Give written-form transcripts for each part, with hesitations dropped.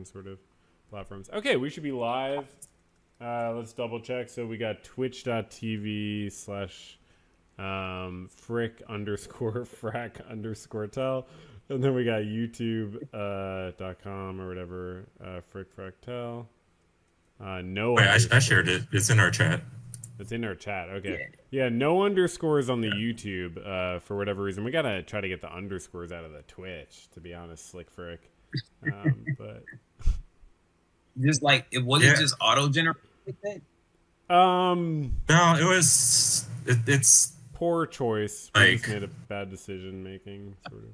different sort of platforms. Okay, we should be live. Let's double check. So we got twitch.tv slash frick underscore frack underscore tell. And then we got youtube.com or whatever, frick fractal. No. Wait, I shared it. It's in our chat. It's in our chat. Okay. Yeah, no underscores on the YouTube for whatever reason. We got to try to get the underscores out of the Twitch, to be honest, Slick Frick. But just like, it wasn't just auto-generated like that? No, it was... It's... Poor choice. We just made a bad decision making, sort of.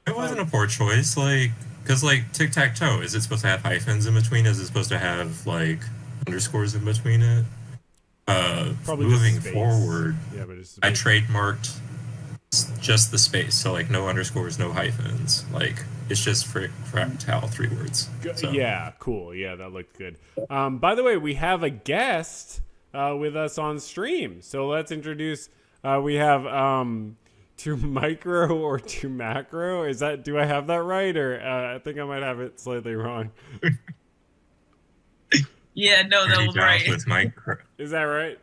It wasn't a poor choice, like... Because, like, tic-tac-toe, is it supposed to have hyphens in between? Is it supposed to have, like, underscores in between it? Probably moving forward, yeah, but I trademarked just the space, so like no underscores, no hyphens. Like it's just fractal, 3 words. So. Yeah, cool. Yeah, that looked good. By the way, we have a guest with us on stream, so let's introduce. We have to micro or to macro. Is that? Do I have that right, or I think I might have it slightly wrong? Yeah, no, that was right. With micro. Is that right?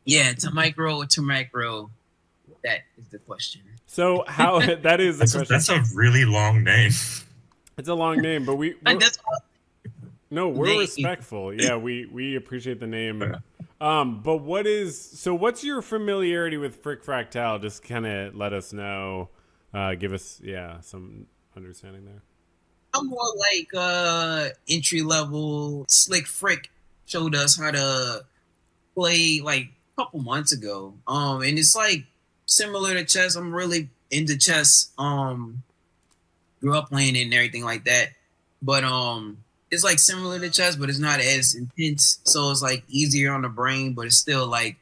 Yeah, to micro or to macro. That is the question. So how that is the question. That's a really long name. It's a long name, but we're respectful. Yeah, we appreciate the name. But what's your familiarity with Frick Fractal? Just kind of let us know. Give us some understanding there. I'm more like entry level. Slick Frick showed us how to play like a couple months ago. And it's like similar to chess. I'm really into chess. Grew up playing it and everything like that. But it's like similar to chess, but it's not as intense. So it's like easier on the brain, but it's still like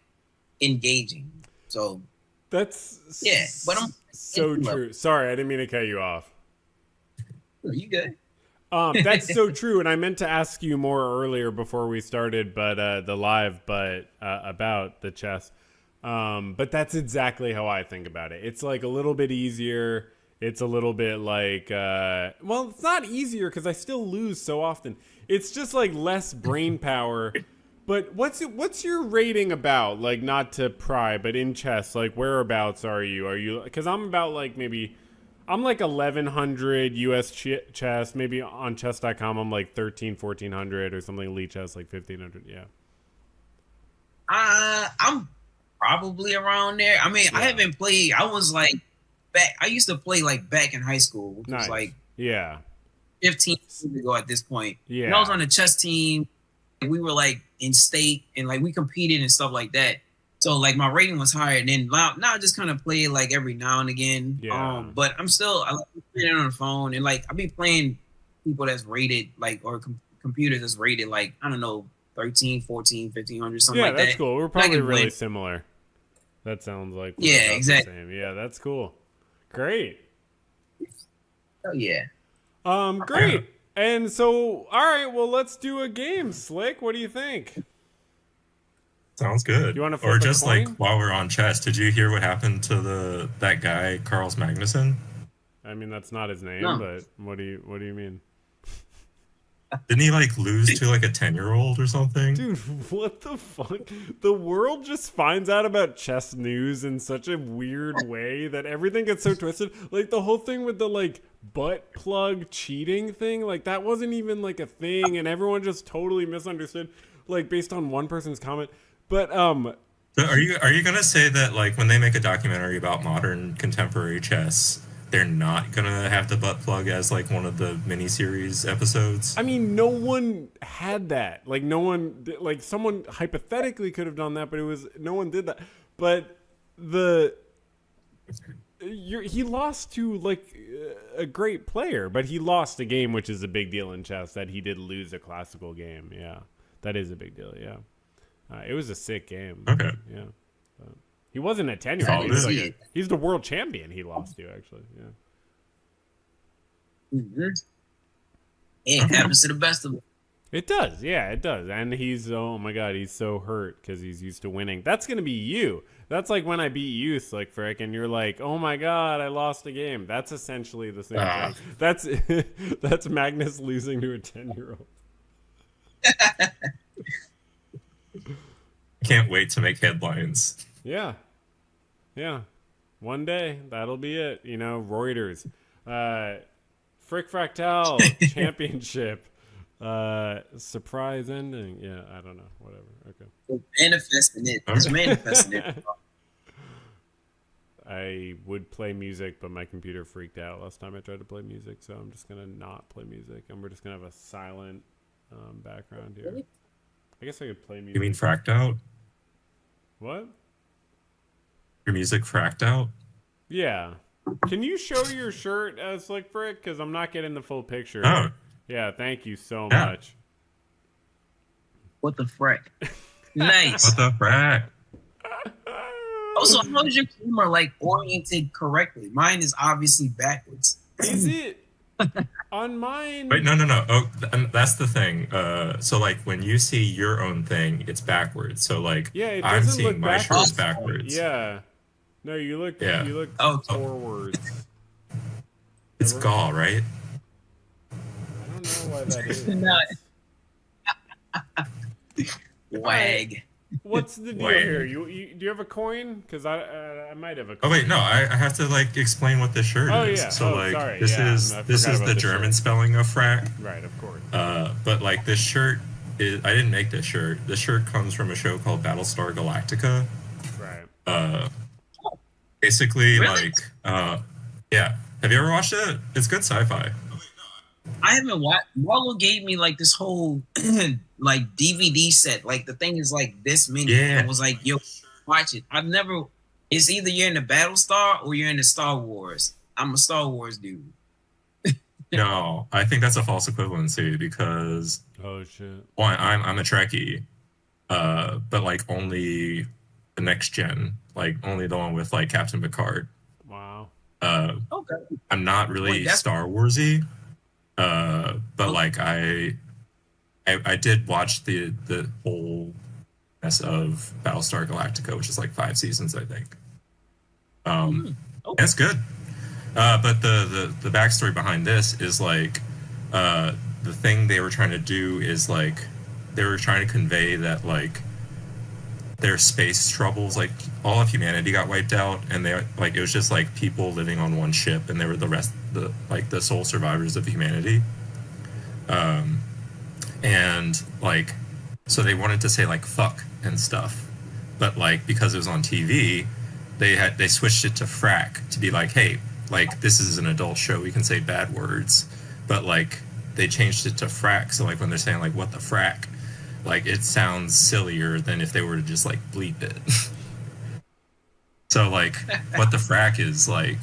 engaging. So that's but I'm so true. Sorry, I didn't mean to cut you off. You good? That's so true, and I meant to ask you more earlier before we started, but the live, about the chess. But that's exactly how I think about it. It's like a little bit easier. It's a little bit like, it's not easier because I still lose so often. It's just like less brain power. But what's your rating about? Like, not to pry, but in chess, like whereabouts are you? Are you? Because I'm about like maybe. I'm like 1100 US chess. Maybe on chess.com, I'm like 1400 or something. Elite chess, like 1500. Yeah. I'm probably around there. I mean, I haven't played. I was like back. I used to play like back in high school, which was like 15 years ago at this point. Yeah. And I was on the chess team. We were like in state and like we competed and stuff like that. So like my rating was higher, and then now I just kind of play it like every now and again. Yeah. But I like playing it on the phone, and like I be playing people that's rated like or computers that's rated like I don't know 13, 14, 1500 something like that. Yeah, that's cool. We're probably really similar. That sounds like exactly. The same. Yeah, that's cool. Great. Oh yeah. Great. And so, all right, well, let's do a game. Slick, what do you think? Sounds good. You want to flip or a just coin? Like while we're on chess, did you hear what happened to that guy Carls Magnuson? I mean, that's not his name, but what do you mean? Didn't he like lose to like a 10-year-old or something? Dude, what the fuck? The world just finds out about chess news in such a weird way that everything gets so twisted. Like the whole thing with the like butt plug cheating thing, like that wasn't even like a thing, and everyone just totally misunderstood, like based on one person's comment. But so are you gonna say that like when they make a documentary about modern contemporary chess, they're not gonna have the butt plug as like one of the miniseries episodes? I mean, no one had that. Like no one, like someone hypothetically could have done that, but no one did that. But he lost to like a great player, but he lost a game, which is a big deal in chess. That he did lose a classical game. Yeah, that is a big deal. Yeah. It was a sick game. Okay. Yeah. He wasn't a 10-year-old. He's the world champion he lost to, actually. Yeah. Mm-hmm. It happens to the best of them. It does, yeah, it does. And he's, oh my god, he's so hurt because he's used to winning. That's gonna be you. That's like when I beat you, Slick Frick, and you're like, oh my god, I lost a game. That's essentially the same thing. That's that's Magnus losing to a 10-year-old. Can't wait to make headlines. Yeah, yeah. One day that'll be it. You know, Reuters, Frick Fractal Championship. Surprise ending. Yeah, I don't know. Whatever. Okay. Manifesting it. It's manifesting it. I would play music, but my computer freaked out last time I tried to play music, so I'm just gonna not play music, and we're just gonna have a silent background here. I guess I could play music. You mean fracked out? What? Your music fracked out? Yeah. Can you show your shirt, Slick Frick? Because I'm not getting the full picture. Oh. Yeah, thank you so Yeah. much. What the frick? Nice. What the frack? Also, how is your camera like oriented correctly? Mine is obviously backwards. Is it? On mine. Wait, no. Oh, that's the thing. So like when you see your own thing, it's backwards. So like, Yeah, it I'm doesn't seeing look my backwards. shirts backwards. Yeah. No, you look. Yeah. You look Oh. forwards. It's Gaul, right? I don't know why that is. Not- Wag. What's the deal Wait. here? You do you have a coin? Because I might have a Oh coin. wait, no. I have to like explain what this shirt Oh, is. yeah. So Oh, like sorry. this Yeah, is I this forgot is about the the German shirt. spelling of frack. Right, of course. But like this shirt is, I didn't make this shirt. This shirt comes from a show called Battlestar Galactica. Right. Basically Really? like yeah. Have you ever watched it? It's good sci-fi. I haven't watched. Marlo gave me like this whole like DVD set. Like the thing is like this many. Yeah. It was like, yo, watch it. I've never. It's either you're in the Battlestar or you're in the Star Wars. I'm a Star Wars dude. No, I think that's a false equivalency because Oh shit. one, I'm a Trekkie, but like only the next gen, like only the one with like Captain Picard. Wow. Okay. I'm not really Wait, that's- Star Warsy, but like I did watch the whole mess of Battlestar Galactica, which is like 5 seasons, I think. Okay. It's good. But the backstory behind this is like the thing they were trying to do is like they were trying to convey that like their space troubles, like all of humanity got wiped out, and they like it was just like people living on one ship, and they were the sole survivors of humanity. And like so they wanted to say like fuck and stuff, but like because it was on TV, they switched it to frack to be like, hey, like this is an adult show, we can say bad words, but like they changed it to frack, so like when they're saying like what the frack, like it sounds sillier than if they were to just like bleep it. So like what the frack is like,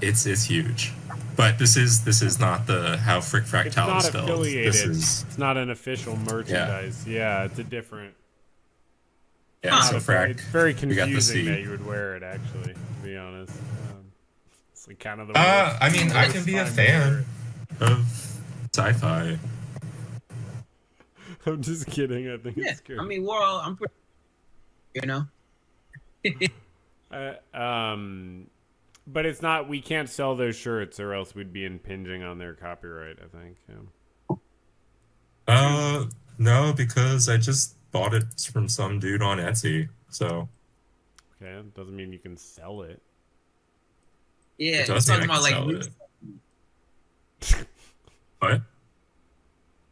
it's huge. But this is not the how Frick It's Fractal not is spelled. affiliated. This is It's not an official merchandise. Yeah, it's a different. yeah. So It's frack. very we got the confusing C. that you would wear it. Actually, to be honest, it's like kind of the. Worst, I mean, I worst can be a time to wear fan of sci-fi. it. I'm just kidding. I think Yeah. it's good. I mean, we're all. I'm pretty. You know. But it's not. We can't sell those shirts, or else we'd be impinging on their copyright. I think. Yeah. No, because I just bought it from some dude on Etsy. So Okay, it doesn't mean you can sell it. Yeah. it He's does mean talking I can about like. sell it. What?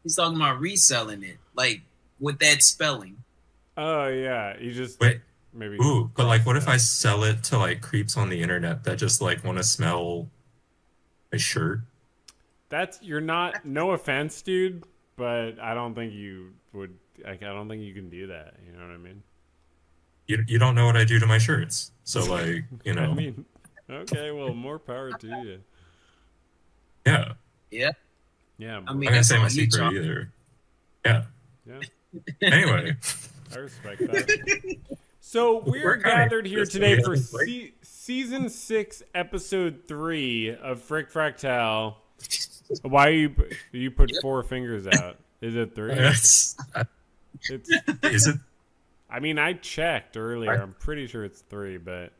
He's talking about reselling it, like with that spelling. Oh yeah, you just Wait. maybe. Ooh, but like, what if I sell it to like creeps on the internet that just like want to smell my shirt? That's you're not. No offense, dude, but I don't think you would. Like, I don't think you can do that. You know what I mean? You don't know what I do to my shirts, so like you know. I mean, okay, well, more power to you. Yeah, Yeah. Yeah, I I'm mean, not gonna that's say my all you, secret John. either. Yeah. yeah, Anyway, I respect that. So we're We're kinda gathered here interested. today Yeah, for like- season 6, episode 3 of Frick Fractal. Why you put four fingers out? Is it three? It's, It's. is it? I mean, I checked earlier. I'm pretty sure it's three, but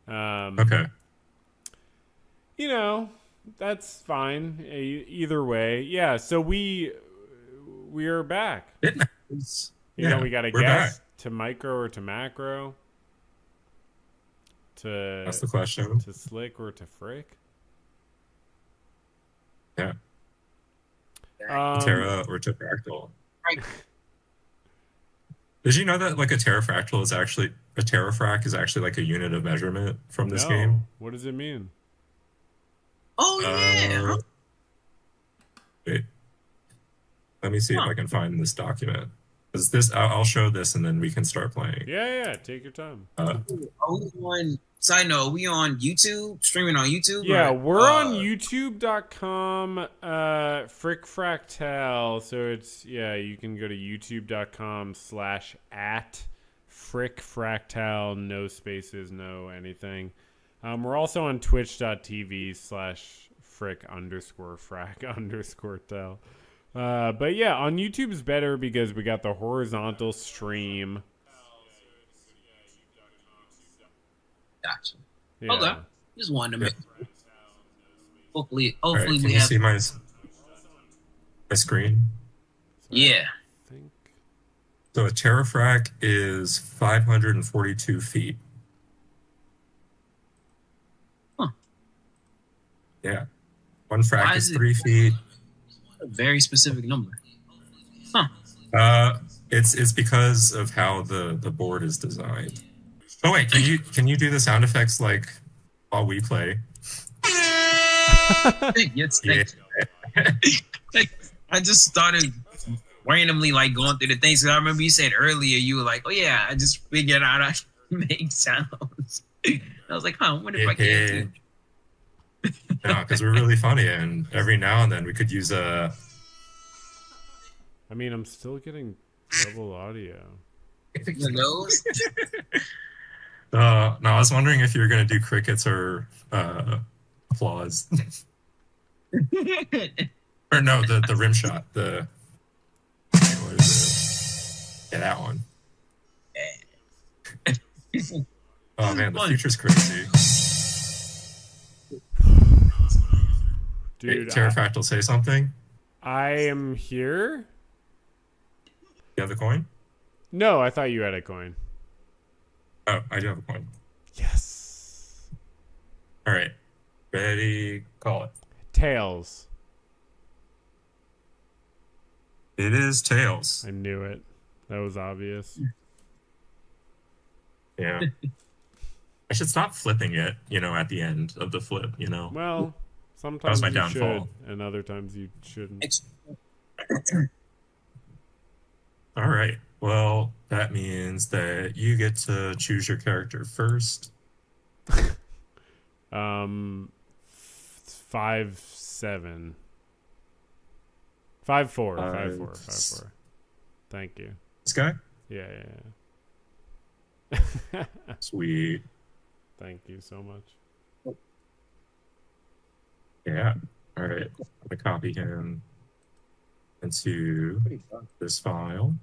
Okay. you know, that's fine. Either way, yeah. So we are back. It matters. You know, Yeah, we got a we're back. guess to micro or to macro, That's to the question. slick or to frick. Yeah. Um, Terra or fractal. Right. Did you know that like a terafractal is actually a terafrac is actually like a unit of measurement from this no. game? What does it mean? Oh yeah. Uh, wait, let me see if Huh. I can find this document. Is this? I'll show this and then we can start playing. Yeah. Take your time. Are we on? Side note, are we on YouTube? Streaming on YouTube? Yeah, or, we're on youtube.com frick fractal. So it's you can go to youtube.com/at frick fractal, no spaces, no anything. We're also on twitch.tv/frick_frac_tel. But yeah, on YouTube's better because we got the horizontal stream. Gotcha. Yeah. Okay. Just wanted to make. Hopefully, All right, hopefully can we you have. see my screen? Yeah. I think. So a terafrac is 542 feet. Huh. Yeah. One frac Why is is it- 3 feet. A very specific number. It's because of how the board is designed. Oh wait, can you do the sound effects like while we play? Yes. Yeah. I just started randomly like going through the things. So I remember you said earlier you were like, "Oh yeah, I just figured out I can make sounds." I was like, "Huh? I wonder if I can too." No, because we're really funny, and every now and then we could use a. I mean, I'm still getting double audio. One of those? No, I was wondering if you were gonna do crickets or applause, or no, the rim shot. The what is it? Yeah, that one. Oh man, the future's crazy. Dude, Hey, Pterofractal, say something. I am here? You have the coin? No, I thought you had a coin. Oh, I do have a coin. Yes. All right, ready? Call it. Tails. It is tails. I knew it. That was obvious. Yeah. I should stop flipping it, at the end of the flip, Well, sometimes my you downfall. should, and other times you shouldn't. All right. Well, that means that you get to choose your character first. 5'7". 5'4". 5'4". Thank you. This guy? Yeah. Sweet. Thank you so much. Yeah. All right. I'm going to copy him into this file.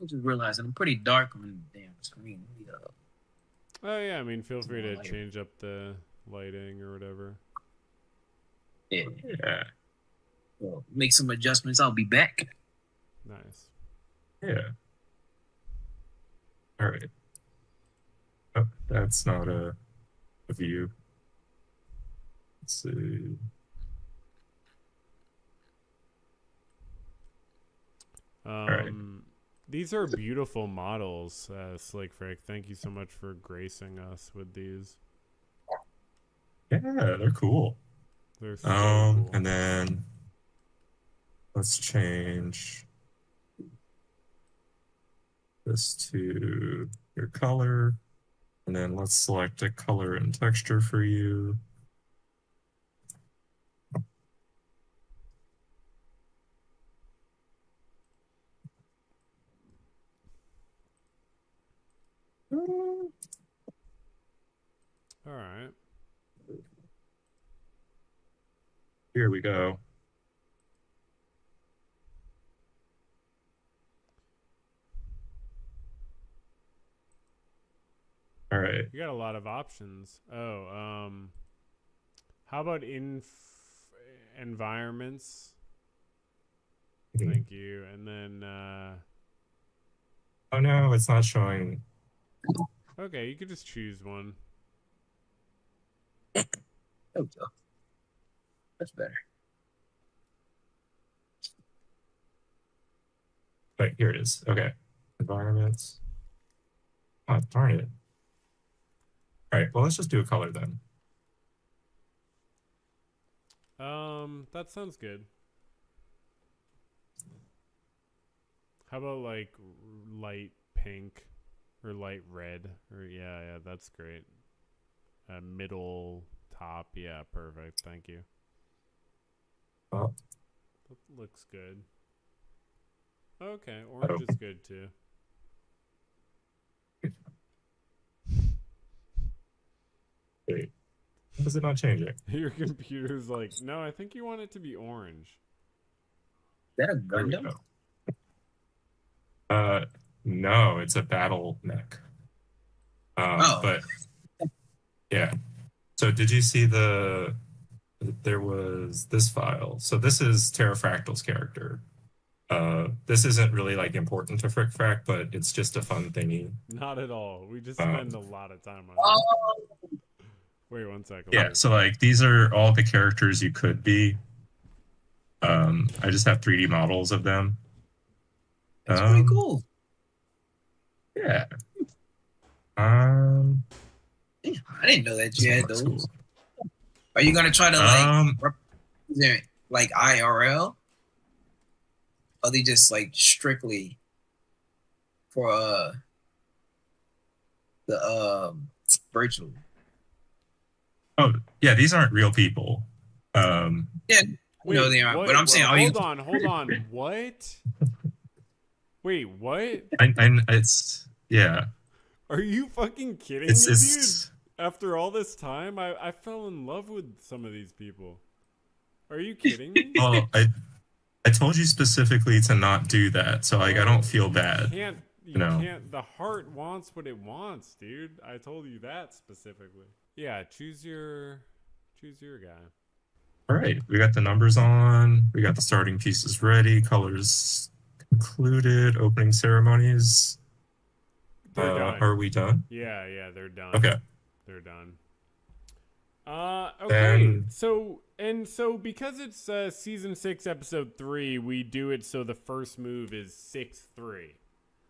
I'm just realizing I'm pretty dark on the damn screen. Oh yeah, I mean, feel free to change up the lighting or whatever. Yeah. Well, Make some adjustments. I'll be back. Nice. yeah. All right. Oh, that's not a view. Let's see. Right. These are beautiful models, Slick Frick. Thank you so much for gracing us with these. Yeah, they're cool. They're so cool. And then let's change this to your color, and then let's select a color and texture for you. All right. Here we go. All right. You got a lot of options. How about environments? Thank you. And then, Oh no, it's not showing. okay, you could just choose one. There we go. That's better. Wait, here it is. Okay. Environments. Oh, darn it. All right, well, let's just do a color then. That sounds good. How about like light pink or light red? Or yeah, that's great. Middle top, yeah, perfect. Thank you. Oh, That looks good. Okay, orange is good too. wait. Why is it not changing? Your computer's like, no, I think you want it to be orange. Is that a There we Gundam? go. No, it's a battle mech. But yeah. So did you see there was this file? So this is Terrafractal's character. This isn't really like important to FrickFrack, but it's just a fun thingy. Not at all. We just spend a lot of time on it. Oh, Wait 1 second. Yeah, so like these are all the characters you could be. I just have 3D models of them. that's pretty cool. Yeah. Yeah, I didn't know that you had those. Cool. Are you gonna try to like represent like IRL? Or are they just like strictly for the virtual? Oh yeah, these aren't real people. Yeah, Wait, no, they aren't. what? But I'm saying, Hold on. What? Wait, what? It's yeah. Are you fucking kidding It's me, dude? After all this time, I fell in love with some of these people. Are you kidding me? Well, I told you specifically to not do that, so like I don't feel bad. You can't. The heart wants what it wants, dude. I told you that specifically. Yeah, choose your guy. All right, we got the numbers on. We got the starting pieces ready. Colors concluded. Opening ceremonies. They're done. Are we done? Yeah, they're done. Okay. They're done. Okay. Then, So because it's season 6, episode 3, we do it so the first move is 6-3.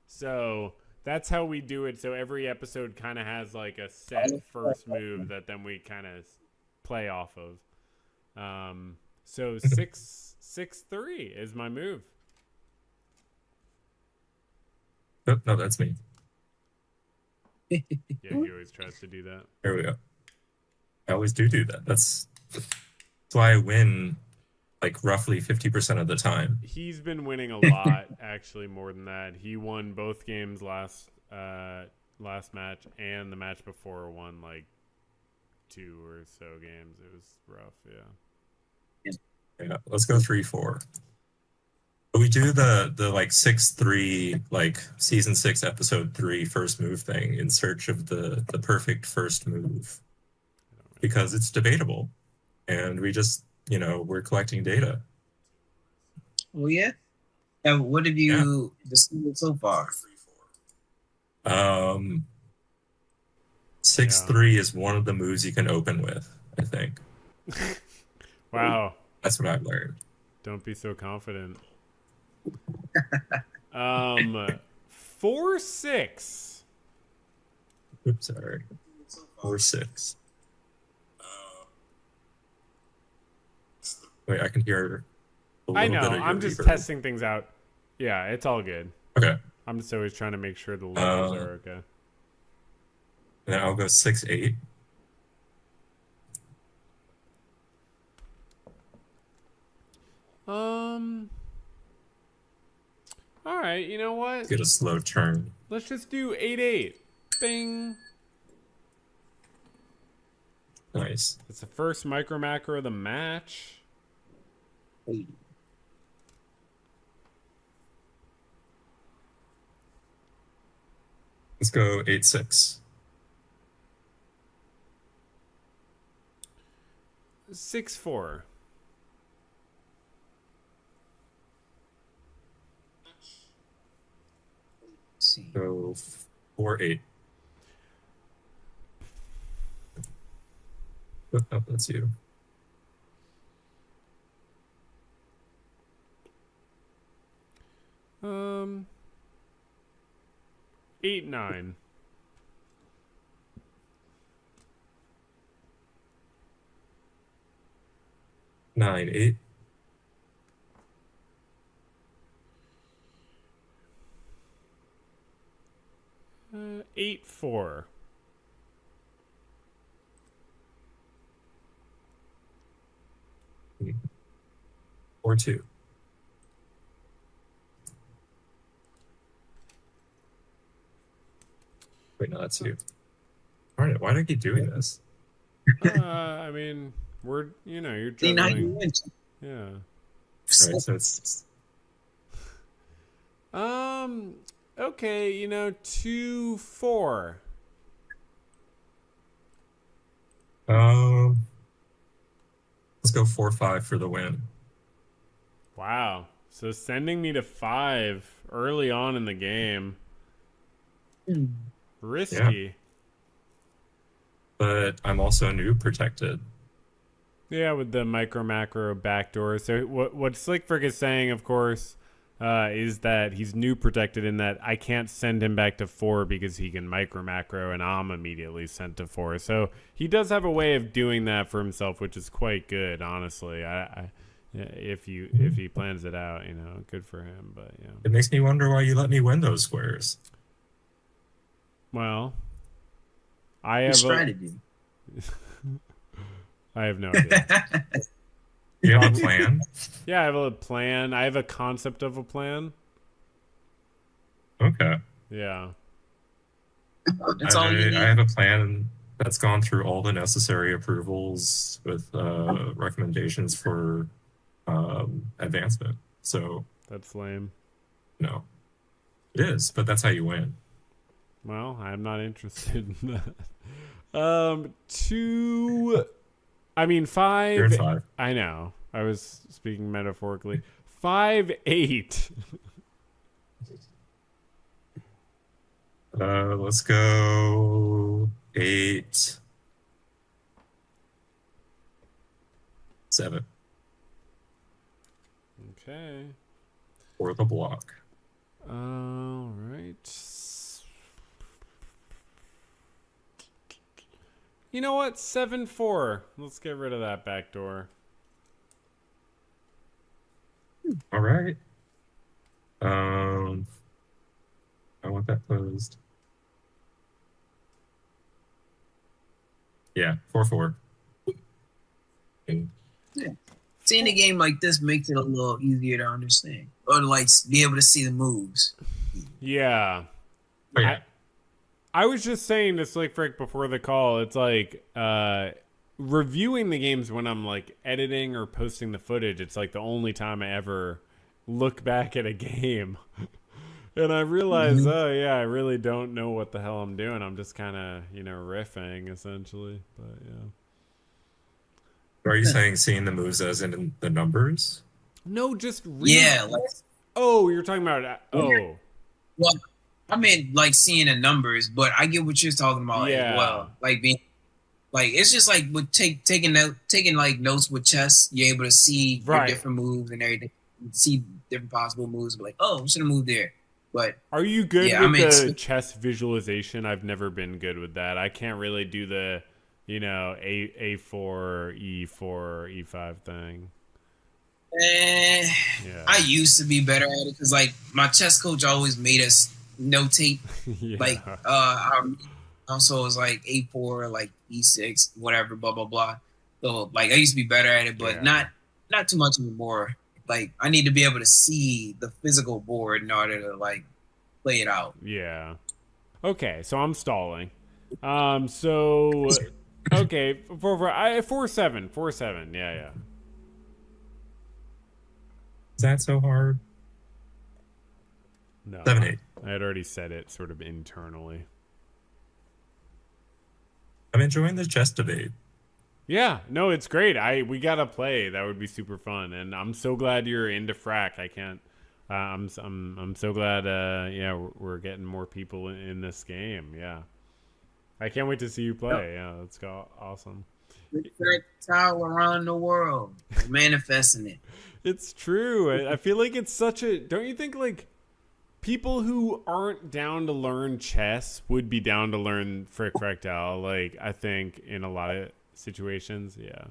So that's how we do it. So every episode kind of has like a set first move that then we kind of play off of. So 6-3 is my move. oh, no, that's me. Yeah, he always tries to do that. There we go. I always do that. That's why I win like roughly 50% of the time. He's been winning a lot, actually, more than that. He won both games last match, and the match before won like 2 or so games. It was rough, yeah. Yeah, let's go 3-4. We do the like 6-3 like season 6 episode 3 first move thing in search of the perfect first move because it's debatable, and we just we're collecting data. Oh yeah. And what have you discovered so far? 6-3 is one of the moves you can open with, I think. Wow. That's what I've learned. Don't be so confident. 4-6. Oops, sorry. 4-6. Wait, I can hear a little I know. bit of your I'm just reverb. testing things out. Yeah, it's all good. Okay. I'm just always trying to make sure the levels are okay. Then I'll go 6-8. All right, you know what? Get a slow turn. Let's just do 8-8. Bing. Nice. It's the first micro macro of the match. Let's go 8-6. 6-4. See. Go 4-8. Oh, that's you. Um, 8-9. Nine, 8. 8-4. Or 2. Wait, no, that's you. Darn it, why do I keep doing this? I mean, you're See, now you juggling. win. Yeah. All right, so it's Okay, 2-4. let's go 4-5 for the win. Wow. So sending me to 5 early on in the game. Risky. But I'm also noob protected. Yeah, with the micro macro backdoor. So what Slick Frick is saying, of course, is that he's new protected in that I can't send him back to 4 because he can micro macro and I'm immediately sent to 4. So he does have a way of doing that for himself, which is quite good, honestly. If he plans it out, good for him. But yeah, It makes me wonder why you let me win those squares. well, I have strategy. I have no idea. You have a plan? Yeah, I have a plan. I have a concept of a plan. Okay. Yeah. That's all you need. I have a plan that's gone through all the necessary approvals with recommendations for advancement. So That's lame. no, it is, but that's how you win. Well, I'm not interested in that. 5. You're in 5. I know. I was speaking metaphorically. 5-8. Let's go 8-7. Okay. For the block. All right. You know what? 7-4. Let's get rid of that back door. All right. I want that closed. Yeah, 4-4. And Seeing a game like this makes it a little easier to understand, or to be able to see the moves. Yeah. oh, yeah. I was just saying to Slick Frick before the call, it's like reviewing the games when I'm editing or posting the footage. It's the only time I ever look back at a game. And I realize, I really don't know what the hell I'm doing. I'm just kind of, riffing essentially. But yeah. Are you saying seeing the moves as in the numbers? No, just Yeah. Oh, you're talking about Well, I mean, seeing the numbers, but I get what you're talking about as well. Being, it's just with taking notes with chess. You're able to see your different moves and everything. See different possible moves. I should have moved there. But are you good with the chess visualization? I've never been good with that. I can't really do the, A4, E4, E5 thing. Yeah. I used to be better at it because my chess coach always made us notate. Yeah. Also it was A4, E6, whatever, blah blah blah. So I used to be better at it, but not too much anymore. I need to be able to see the physical board in order to play it out. Yeah. Okay, so I'm stalling. So okay, 4-7. Yeah. Is that so hard? No, 7-8. I had already said it sort of internally. I'm enjoying the chess debate. Yeah, no, it's great. We gotta play. That would be super fun, and I'm so glad you're into frack. I can't. I'm so glad. Yeah, we're getting more people in this game. Yeah, I can't wait to see you play. Yeah, that's awesome. Fractal around the world, manifesting it. It's true. I feel like it's such a. Don't you think like people who aren't down to learn chess would be down to learn fractal? Like I think in a lot of situations, yeah.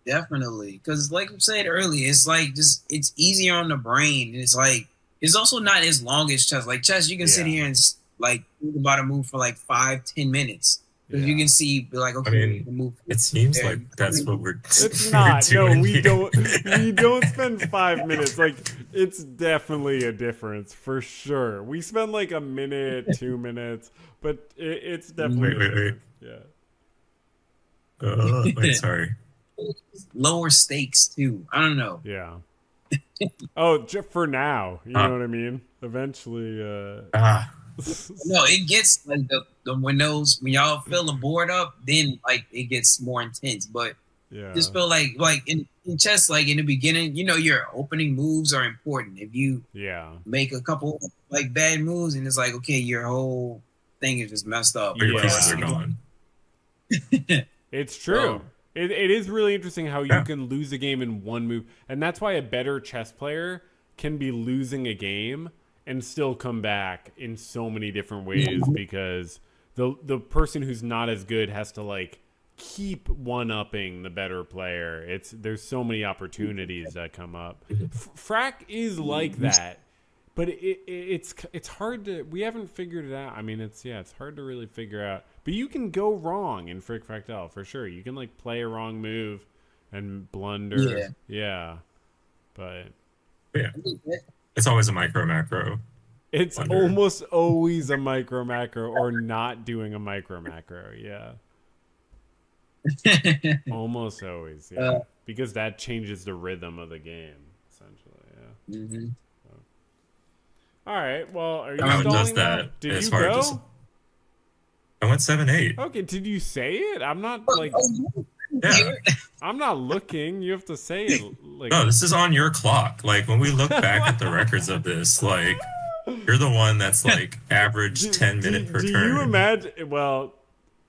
Definitely, because like I said earlier, it's like just it's easier on the brain. It's like it's also not as long as chess. Like chess, you can sit Yeah. here and like think about a move for like 5-10 minutes. Because you Yeah. can see, be like, okay, I mean, the move. It seems there. like that's what we're It's we're not. No, doing we here. don't. We don't spend 5 minutes. Like it's definitely a difference for sure. We spend like a minute, 2 minutes, but it's definitely. Wait. Yeah. Wait, sorry. Lower stakes too. I don't know. Yeah. Oh, just for now. You know what I mean? Eventually. No, it gets like when y'all feeling bored up, then like it gets more intense. But Yeah. just feel like in chess, like in the beginning, your opening moves are important. If you make a couple like bad moves, and it's like okay, your whole thing is just messed up. Your Yeah. pieces are gone. It's true. It is really interesting how you can lose a game in one move. And that's why a better chess player can be losing a game and still come back in so many different ways because the person who's not as good has to like keep one-upping the better player. There's so many opportunities that come up. Frack is like that. But it's hard to, we haven't figured it out. I mean, it's hard to really figure out. But you can go wrong in fractal for sure. You can like play a wrong move and blunder. Yeah. But Yeah. It's always a micro macro. it's blunder. almost always a micro macro or not doing a micro macro. Yeah. Almost always. Yeah. Because that changes the rhythm of the game, essentially. Yeah. Mm-hmm. All right. Well, are you How it does stalling now? that Did as you far go? as I went 7-8. Okay, did you say it? I'm not like Yeah. I'm not looking. You have to say it like No, this is on your clock. Like when we look back at the records of this, like you're the one that's like average 10-minute per do turn. you imagine well,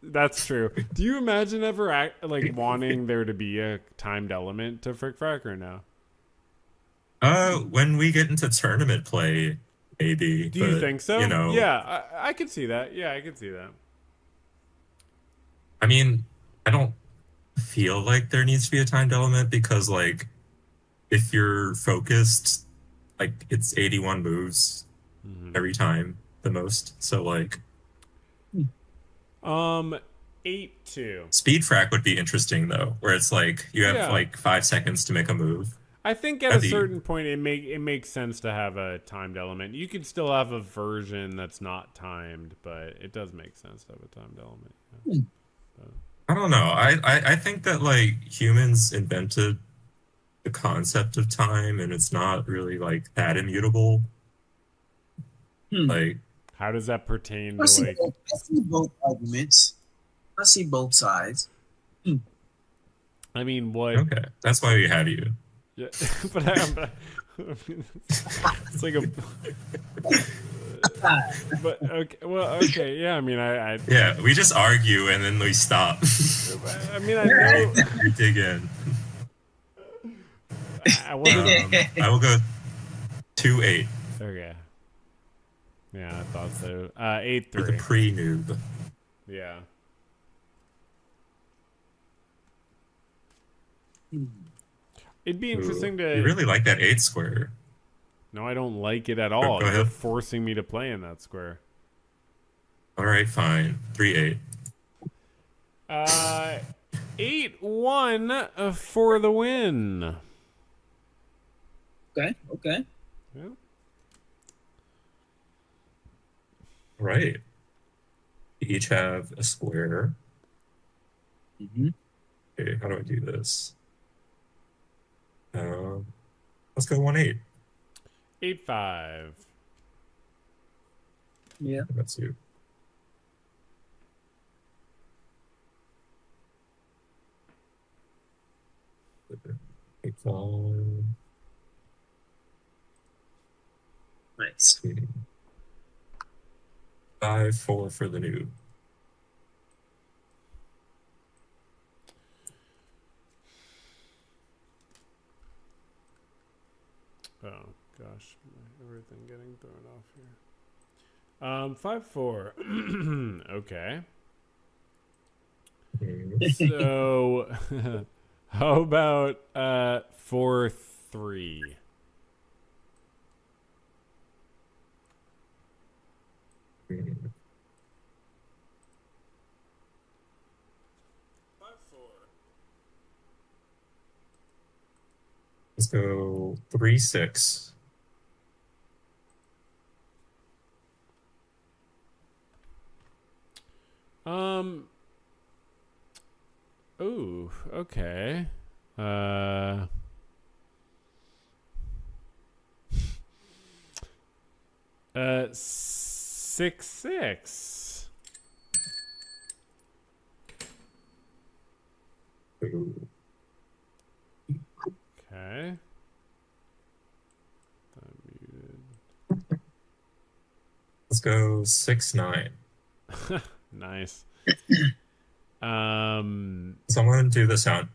that's true. Do you imagine ever like wanting there to be a timed element to Frack or no? When we get into tournament play, maybe. Do you think so? You know, Yeah, I could see that. Yeah, I could see that. I mean, I don't feel like there needs to be a timed element because, like, if you're focused, like, it's 81 moves every time, the most. So, like, 8-2. speed frac would be interesting though, where it's like you have Yeah. like 5 seconds to make a move. I think at a certain point it makes sense to have a timed element. You could still have a version that's not timed, but it does make sense to have a timed element. Yeah. I don't know. I think that like humans invented the concept of time and it's not really like that immutable. Like How does that pertain I to see, like I see both arguments. I see both sides. I mean what okay, that's why we have you. yeah, but I mean, it's like a but okay, yeah, I mean I Yeah, we just argue and then we stop. I mean I know We dig in. I wasn't I will go 2-8 okay. Yeah, I thought so. for the 8-3. pre-noob. Yeah. It'd be interesting to. You really like that 8 square. No, I don't like it at all. Go You're ahead. forcing me to play in that square. All right, fine. 3-8. 8-1 for the win. Okay. Yeah. Right. Each have a square. Mm-hmm. Okay, how do I do this? Um, let's go 1-8. 8-5. Yeah. That's you. Eight, 5. Nice. 5-4 for the noob. Oh gosh, everything getting thrown off here. 5-4. Okay. So, how about 4-3? Let's go 3-6. Oh, okay. 6-6. Ooh. Okay. I'm Let's go 6-9. muted. Nice. Someone do the sound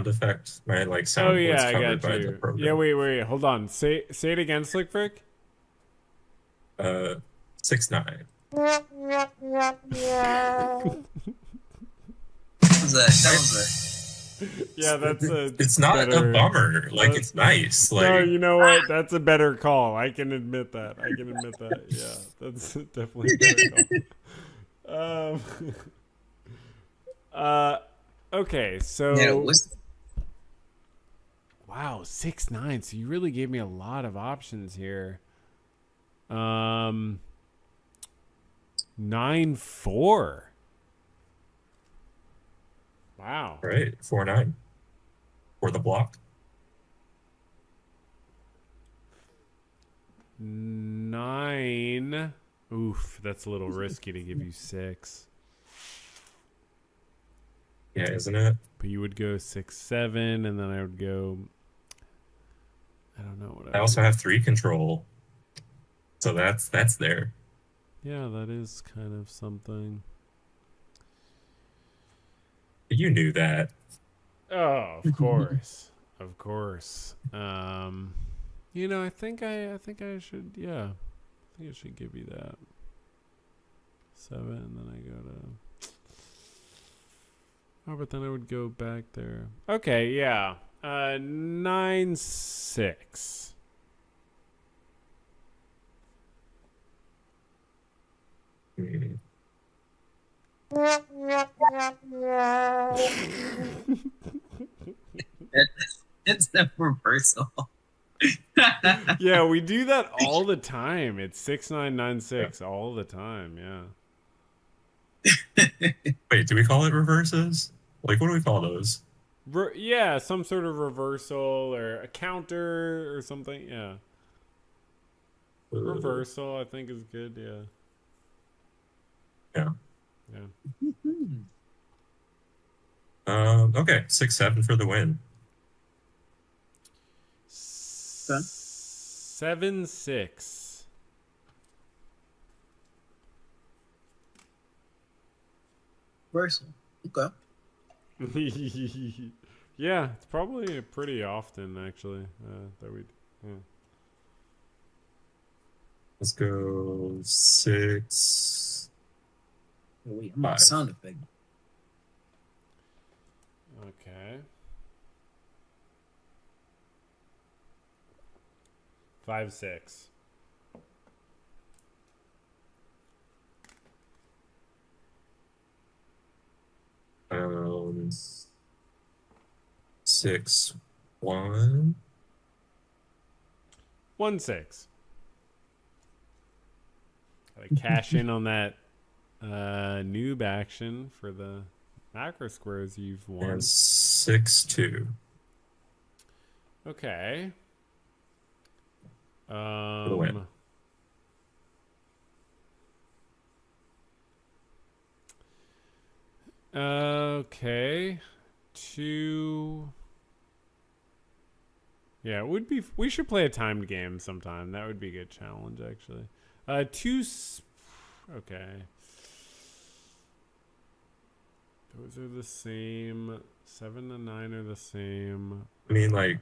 effect. My Oh sound was yeah, I covered got by the you. program. Yeah, wait. Hold on. Say it again, Slick Frick. 6-9. That was Yeah, that's a It's not better, a bummer. It's nice. No, you know what? That's a better call. I can admit that. Yeah, that's definitely a better call. Okay, yeah. so What's wow, 6-9. So you really gave me a lot of options here. 9-4. Wow. Right. 4-9 for the block. 9. Oof, that's a little risky to give you 6. Yeah, isn't it? But you would go 6-7, and then I would go. I don't know what I also have 3 control. So that's there. Yeah, that is kind of something. You knew that. Oh, of course, of course. I think I should. Yeah, I think I should give you that 7, and then I go to. Oh, but then I would go back there. Okay, yeah. 9-6. Hmm. it's the reversal? Yeah, we do that all the time. It's 6-9-9-6 all the time. Yeah. Wait, do we call it reverses? What do we call those? Yeah, some sort of reversal or a counter or something. Yeah. Reversal, I think, is good. Yeah. Yeah. Yeah. Okay, 6-7 for the win. 7-6. Reversal. Okay. Yeah, it's probably pretty often actually that we. Yeah. Let's go 6. Wait, I'm on 5. sound effect. Okay. 5-6. Um, 6-1. 1-6. Gotta cash in on that noob action for the macro squares you've won. And 6-2. Okay. the win. Okay. Yeah, it would be. We should play a timed game sometime. That would be a good challenge, actually. Okay. Those are the same. 7 and 9 are the same. I mean, like,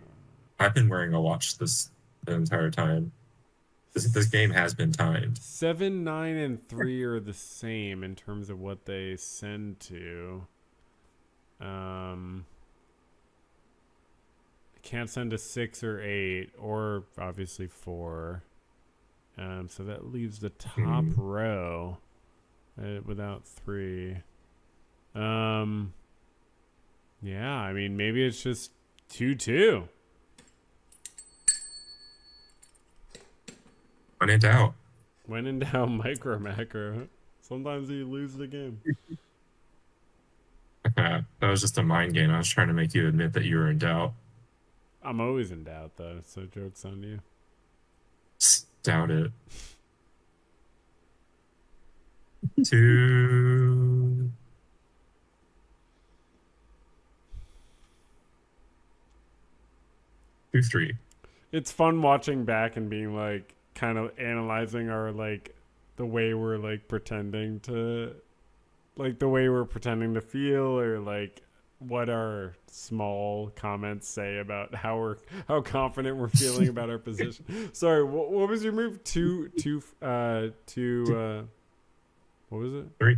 I've been wearing a watch the entire time. This game has been timed. 7, 9, and 3 are the same in terms of what they send to. Can't send a 6 or 8, or obviously 4. So that leaves the top row without 3. Yeah, I mean, maybe it's just 2-2. When in doubt. When in doubt, micro macro. Sometimes you lose the game. That was just a mind game. I was trying to make you admit that you were in doubt. I'm always in doubt, though, so joke's on you. Doubt it. 2. Two, 3. It's fun watching back and being like, kind of analyzing our like the way we're like pretending to feel, or like what our small comments say about how confident we're feeling about our position. Sorry, what was your move? What was it? 3.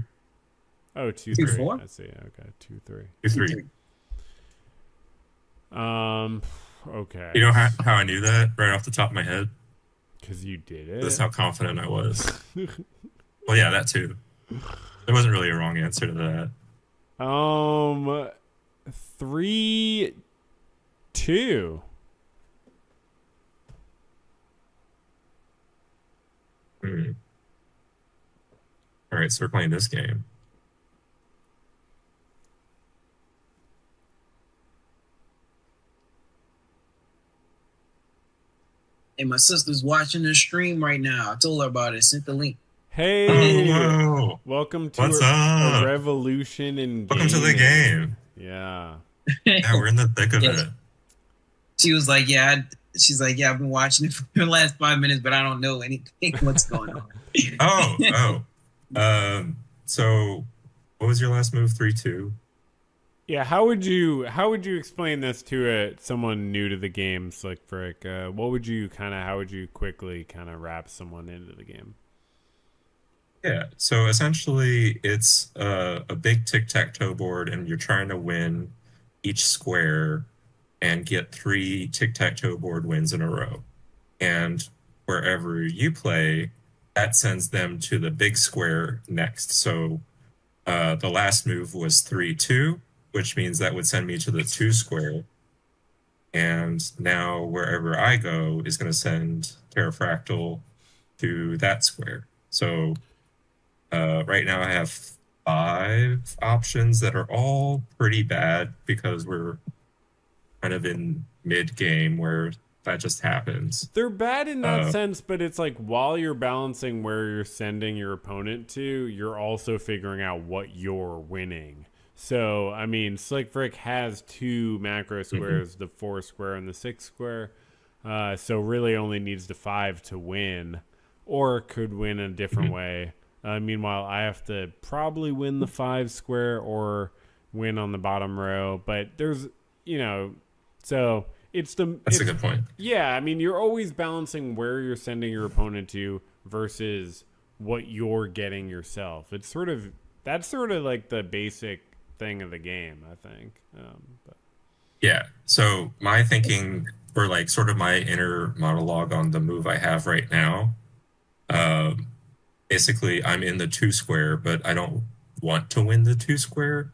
Oh, 2, 2, 3. 4? I see. Okay, 2, 3. 2, 3. Okay. You know how I knew that right off the top of my head? Because you did it. That's how confident I was. Well, yeah, that too. There wasn't really a wrong answer to that. 3-2. All right, so we're playing this game. Hey, my sister's watching the stream right now. I told her about it. Sent the link. Hey, hello. Welcome to What's a up? revolution in Welcome to the game. Yeah. Yeah, we're in the thick of it. She was like, yeah. She's like, yeah, I've been watching it for the last 5 minutes, but I don't know anything. What's going on? So what was your last move? 3-2. Yeah, how would you explain this to someone new to the game, Slick Frick? How would you quickly kind of wrap someone into the game? Yeah, so essentially it's a big tic-tac-toe board, and you're trying to win each square and get 3 tic-tac-toe board wins in a row. And wherever you play, that sends them to the big square next. So the last move was 3-2, which means that would send me to the 2 square. And now wherever I go is going to send Terrafractal to that square. So right now I have 5 options that are all pretty bad because we're kind of in mid-game where that just happens. They're bad in that sense, but it's like while you're balancing where you're sending your opponent to, you're also figuring out what you're winning. So, I mean, Slick Frick has 2 macro squares, the 4 square and the 6 square. So really only needs the 5 to win, or could win a different way. Meanwhile, I have to probably win the 5 square or win on the bottom row. But there's, so it's That's a good point. Yeah, I mean, you're always balancing where you're sending your opponent to versus what you're getting yourself. That's sort of like the basic thing of the game, I think. Yeah. So my thinking, or like sort of my inner monologue on the move I have right now, basically I'm in the 2 square, but I don't want to win the 2 square.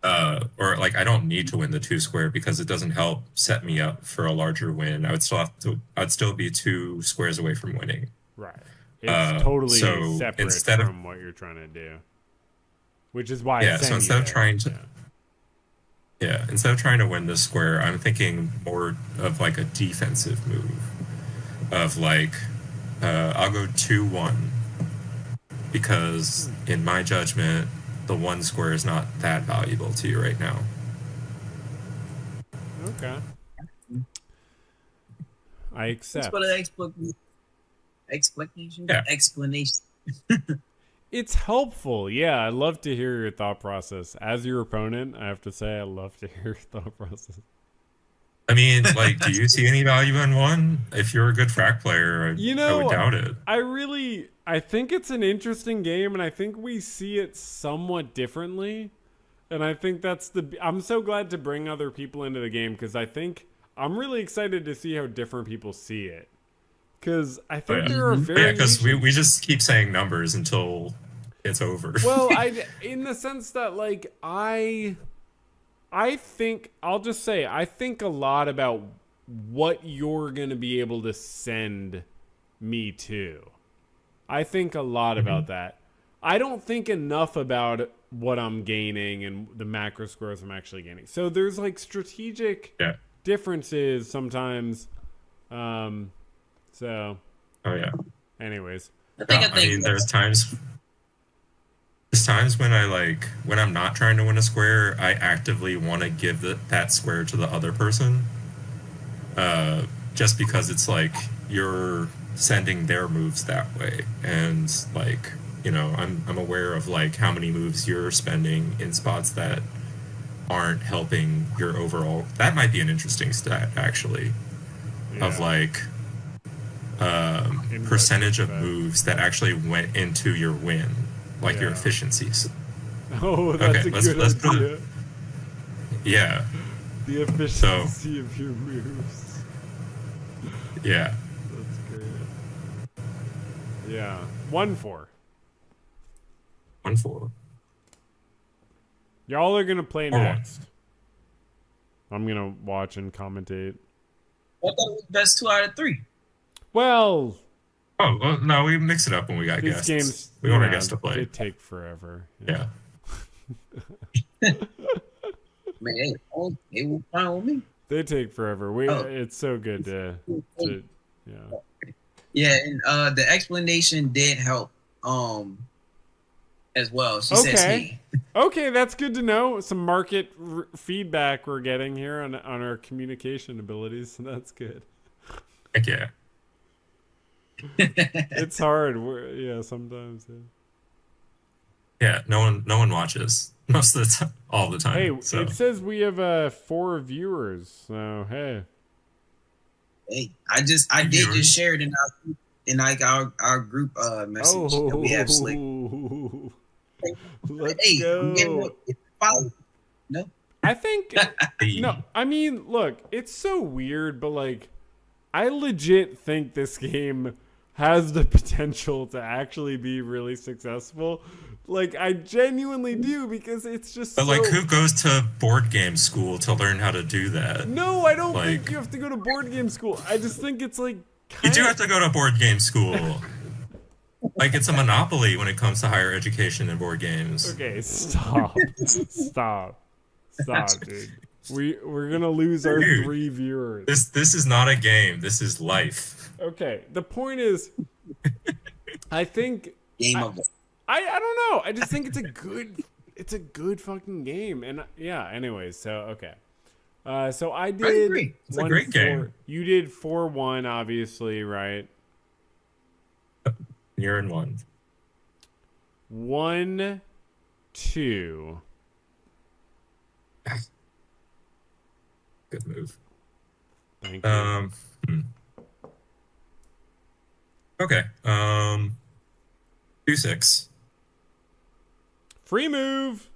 Or like I don't need to win the 2 square because it doesn't help set me up for a larger win. I'd still be 2 squares away from winning. Right. It's totally So separate instead of from what you're trying to do, which is why I yeah, sent so you instead of there. trying to instead of trying to win the square, I'm thinking more of like a defensive move of like I'll go 2-1 because in my judgment, the one square is not that valuable to you right now. Okay, I Thanks accept. for the explanation. Yeah. Explanation. It's helpful. Yeah, I love to hear your thought process. As your opponent, I have to say I love to hear your thought process. I mean, like, do you see any value in one? If you're a good frac player, You I would know, doubt it. I think it's an interesting game, and I think we see it somewhat differently. And I think I'm so glad to bring other people into the game because I think I'm really excited to see how different people see it. Because I Oh, think yeah. there are Yeah, because variations. we just keep saying numbers until it's over. Well, in the sense that like I think I'll just say I think a lot about what you're going to be able to send me to. I think a lot about that. I don't think enough about what I'm gaining and the macro scores I'm actually gaining. So there's like strategic Yeah. differences sometimes. So Oh yeah. anyways, I mean, there's times when when I'm not trying to win a square, I actively want to give that square to the other person. Just because it's like you're sending their moves that way, and like I'm aware of like how many moves you're spending in spots that aren't helping your overall. That might be an interesting stat actually, of like In percentage of retrospect. moves that actually went into your win, like your Yeah. efficiencies. Oh, that's Okay, a let's good put idea. it. Yeah. The efficiency of your moves. Yeah. That's great. Yeah. 1-4. 1-4. Y'all are gonna play 4-1. next. I'm gonna watch and commentate. I thought it was best 2 out of 3. Well, Oh well, no, we mix it up when we got these guests. games, We want our guests to play. they take forever. Yeah. Man, it will fine with me. They take forever. It's so good to yeah. Yeah, and the explanation did help as well. She says, Okay. "Hey, Okay, that's good to know. Some market feedback we're getting here on our communication abilities. So that's good. Heck yeah. It's hard. Yeah, sometimes. Yeah. No one watches most of the time, all the time. Hey, so. it says we have 4 viewers. So hey. hey, I did just share it in like our group message that we have Slick. Let's Hey, go. No, I think no. I mean, look, it's so weird, but like, I legit think this game has the potential to actually be really successful. Like, I genuinely do because it's just. But like, who goes to board game school to learn how to do that? No, I don't think Like- you have to go to board game school. I just think it's like. You do have to go to board game school. Like, it's a monopoly when it comes to higher education and board games. Okay, stop, stop, dude. We're gonna lose our Dude. 3 viewers. This is not a game. This is life. Okay, the point is, I think game of I don't know. I just think it's a good fucking game. And yeah. Anyways, so okay. So I did. agree. It's a great game. You did 4-1, obviously, right? You're in one. 1-2. Good move. Thank you. Okay. 2-6. Free move.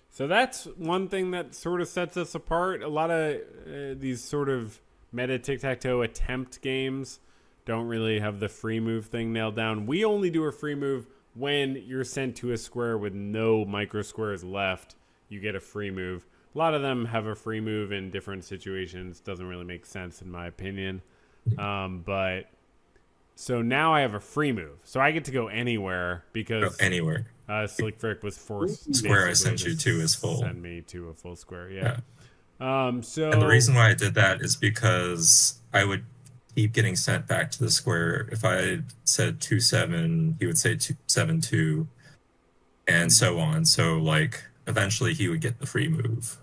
So that's one thing that sort of sets us apart. A lot of these sort of meta tic-tac-toe attempt games don't really have the free move thing nailed down. We only do a free move when you're sent to a square with no micro squares left. You get a free move. A lot of them have a free move in different situations. Doesn't really make sense in my opinion. But So now I have a free move. So I get to go anywhere because anywhere. Slick Frick was forced. Square I basically sent you to is full. Send me to a full square. Yeah. So And the reason why I did that is because I would keep getting sent back to the square. If I said 2-7, he would say 2-7-2, and so on. So like eventually he would get the free move.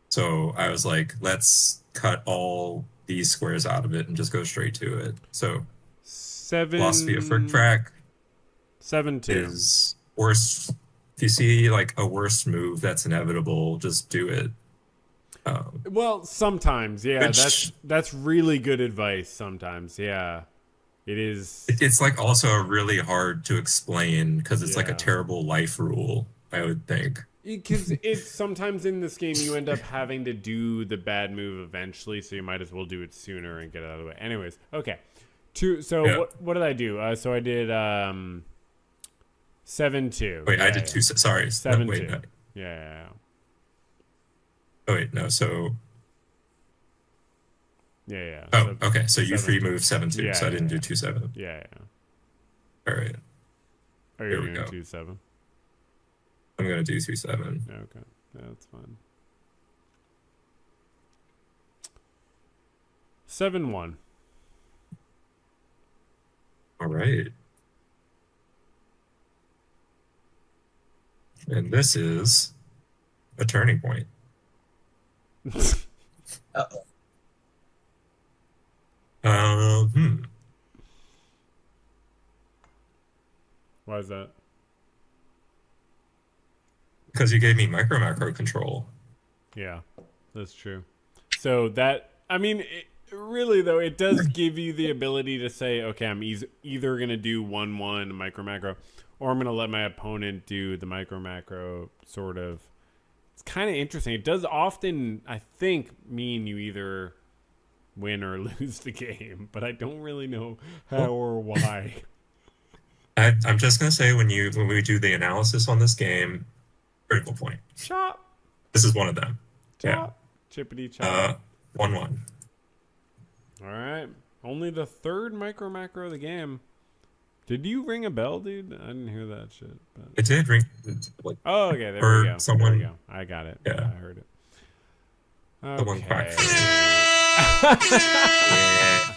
So I was like, let's cut all these squares out of it and just go straight to it. So philosophy of Frick Frack 7-2 is worse. If you see like a worse move that's inevitable, just do it. Well, sometimes, yeah, that's really good advice. Sometimes, yeah, it is. It's like also really hard to explain because it's like a Yeah. terrible life rule, I would think. Because it's sometimes in this game you end up having to do the bad move eventually, so you might as well do it sooner and get it out of the way. Anyways, okay. So what did I do? So I did 7-2. Wait, I did 2. Sorry, 7-2. No, wait, no. Yeah. Oh wait, no. So Yeah. oh, okay. So you 7-2. free move 7-2. Yeah, so I didn't yeah. do 2-7. Yeah. All right, Are There you we doing go. 2-7? I'm gonna do 2-7. Okay, that's fine. 7-1. All right. And this is a turning point. Uh-oh. Why is that? Because you gave me macro control. Yeah, that's true. So that, I mean, really though, it does give you the ability to say, okay, I'm either going to do 1-1 macro, or I'm going to let my opponent do the macro sort of. It's kind of interesting. It does often, I think, mean you either win or lose the game, but I don't really know how or why. I'm just gonna say when we do the analysis on this game, critical point. Chop. This is one of them. Chop. Chippity chop. 1-1. All right. Only the third macro of the game. Did you ring a bell, dude? I didn't hear that shit. But... It did ring. Like, Oh, okay. There or we go. someone- There we go. I got it. Yeah. I heard it. Someone Okay. quacked. Yeah.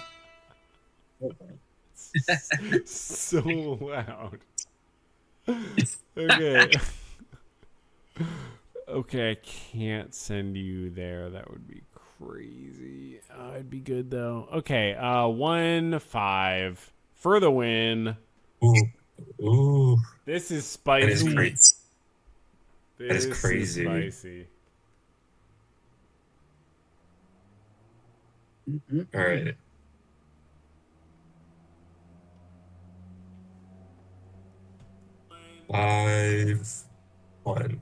So loud. Okay. Okay, I can't send you there. That would be crazy. It'd be good though. Okay, 1-5 for the win. Ooh. This is spicy. That is crazy. That is This crazy. Spicy. All right. Five, 1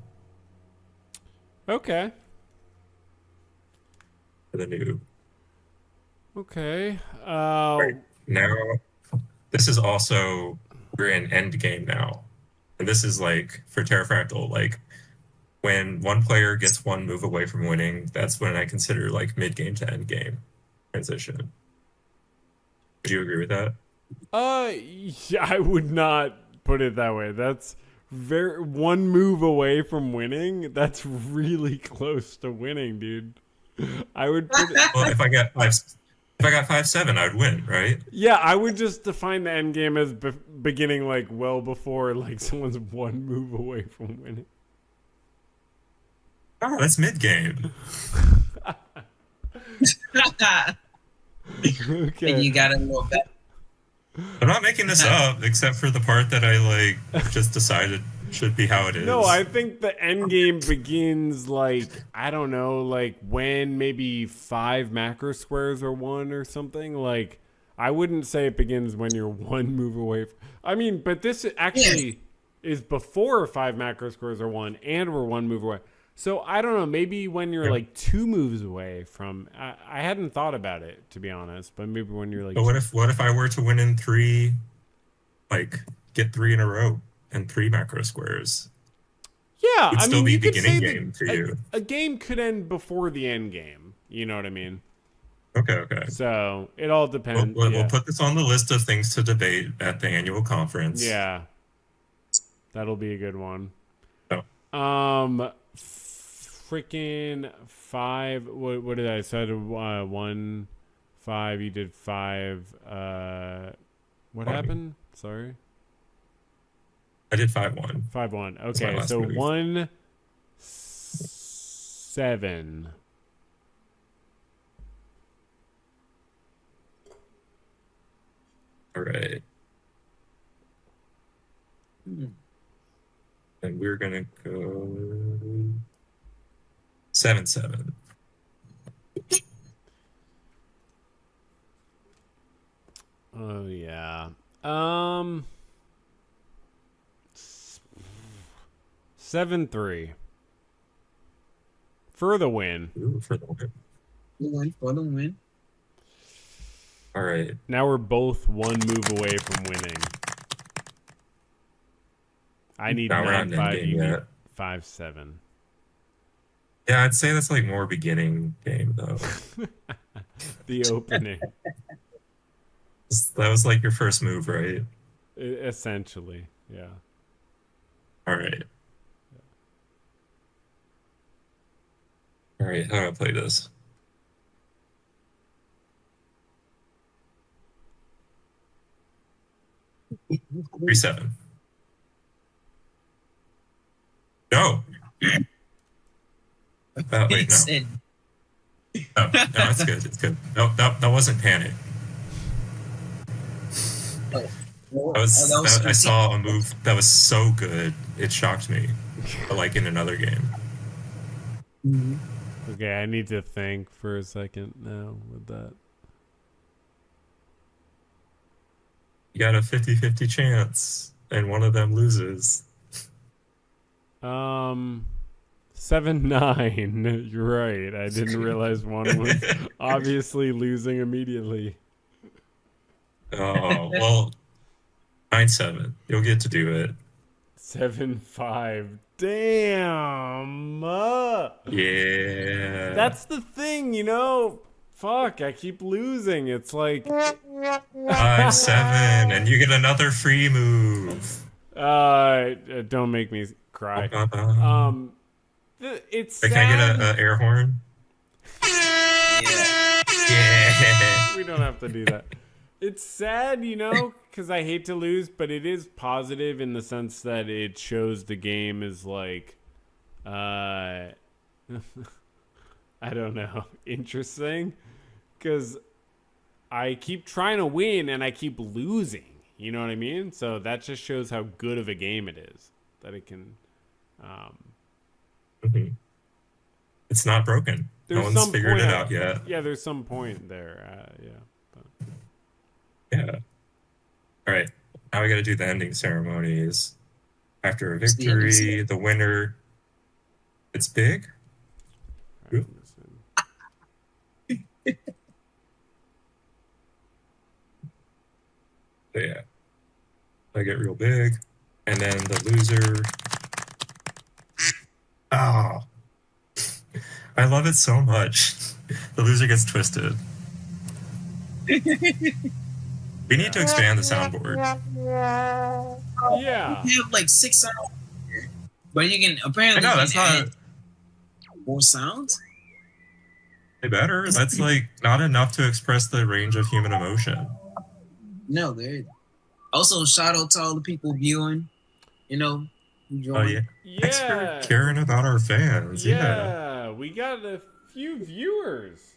Okay. for the noob. Okay. Right. Now, this is also, we're in end game now. And this is like, for Terrafractal, like, when one player gets one move away from winning, that's when I consider like mid game to end game transition. Would you agree with that? Yeah, I would not put it that way. That's one move away from winning. That's really close to winning, dude. I would put it, Well, if I got 5-7, I'd win, right? yeah, I would just define the end game as beginning like well before like someone's one move away from winning. Oh, that's mid game. Okay. And you got a little bit. I'm not making this up, except for the part that I like just decided should be how it is. No, I think the end game begins like, I don't know, like when maybe 5 macro squares are won or something. Like, I wouldn't say it begins when you're one move away. I mean, but this actually is before 5 macro squares are won and we're one move away. So I don't know, maybe when you're like 2 moves away from, I hadn't thought about it, to be honest, but maybe when you're like, But what if I were to win in 3, like get 3 in a row and 3 macro squares? yeah, It'd I still mean, be you could say beginning game for you. a game could end before the end game. You know what I mean? Okay. So it all depends. We'll put this on the list of things to debate at the annual conference. Yeah, that'll be a good one. Oh. Freaking 5. What did I say? 1, 5. You did 5. What happened? Sorry. I did 5-1. 5-1. Okay, so move. 1-7. All right. And we're gonna go 7-7. Oh yeah. 7-3 for the win. Ooh, for the win. For the win. All right. Now we're both one move away from winning. I need Now we're not 9-5. in You need yet. 5-7. Yeah, I'd say that's like more beginning game though. The opening, That was like your first move, right? essentially. Yeah. All right. All right. How do I play this? Three 7. No. Wait, no. No, it's good. It's good. No, that wasn't panic. I saw a move that was so good, it shocked me. But like in another game. Okay, I need to think for a second now with that. You got a 50-50 chance, and one of them loses. 7-9. You're right. I didn't realize one was obviously losing immediately. Oh, well, 9-7. You'll get to do it. 7-5. Damn. Yeah. That's the thing, you know. Fuck, I keep losing. It's like 5-7, and you get another free move. don't make me cry. It's sad. Can I get an air horn? Yeah. We don't have to do that. It's sad, you know, because I hate to lose, but it is positive in the sense that it shows the game is like, I don't know, interesting. Because I keep trying to win and I keep losing. You know what I mean? So that just shows how good of a game it is. That it can... It's not broken. No one's figured it out yet. Yeah, there's some point there. Yeah. All right. Now we got to do the ending ceremonies. After a victory, the winner. It's big. Right, So yeah. I get real big. And then the loser. Oh. I love it so much. The loser gets twisted. We need to expand the soundboard. Yeah. You have like 6 sounds, but you can apparently. I know, that's not more sounds. They better. That's like not enough to express the range of human emotion. No, there. Also, shout out to all the people viewing. You know, Oh yeah. Thanks for caring about our fans. Yeah, we got a few viewers.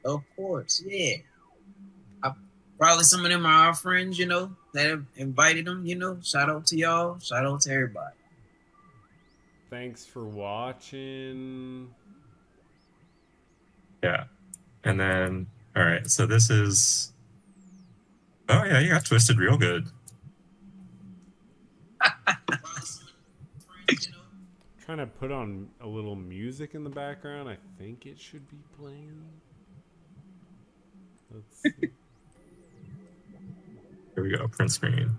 Of course, yeah. Probably some of them are our friends, you know, that have invited them, you know. Shout out to y'all. Shout out to everybody. Thanks for watching. Yeah. And then, all right, so this is... Oh, yeah, you got twisted real good. Trying to put on a little music in the background. I think it should be playing. Let's see. Here we go, print screen.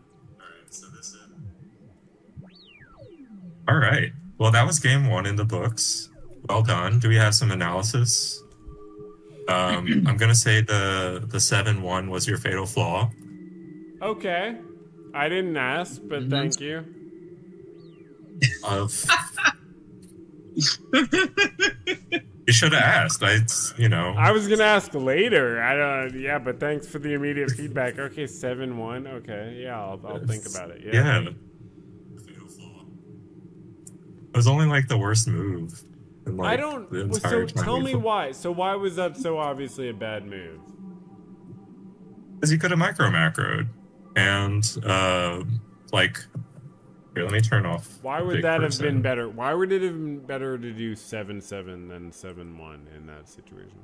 All right. Well, that was game 1 in the books. Well done. Do we have some analysis I'm gonna say the 7-1 was your fatal flaw. Okay. I didn't ask, but thank you. Of you should have asked. I was gonna ask later. I don't. Yeah, but thanks for the immediate feedback. Okay, 7-1. Okay, yeah, I'll think about it. Yeah. Yeah. It was only like the worst move. In, like, I the don't. entire So time tell we me played. why. So why was that so obviously a bad move? Because you could have macroed, and like, here, let me turn off. Why would Big that have person. been better? Why would it have been better to do 7-7 than 7-1 in that situation?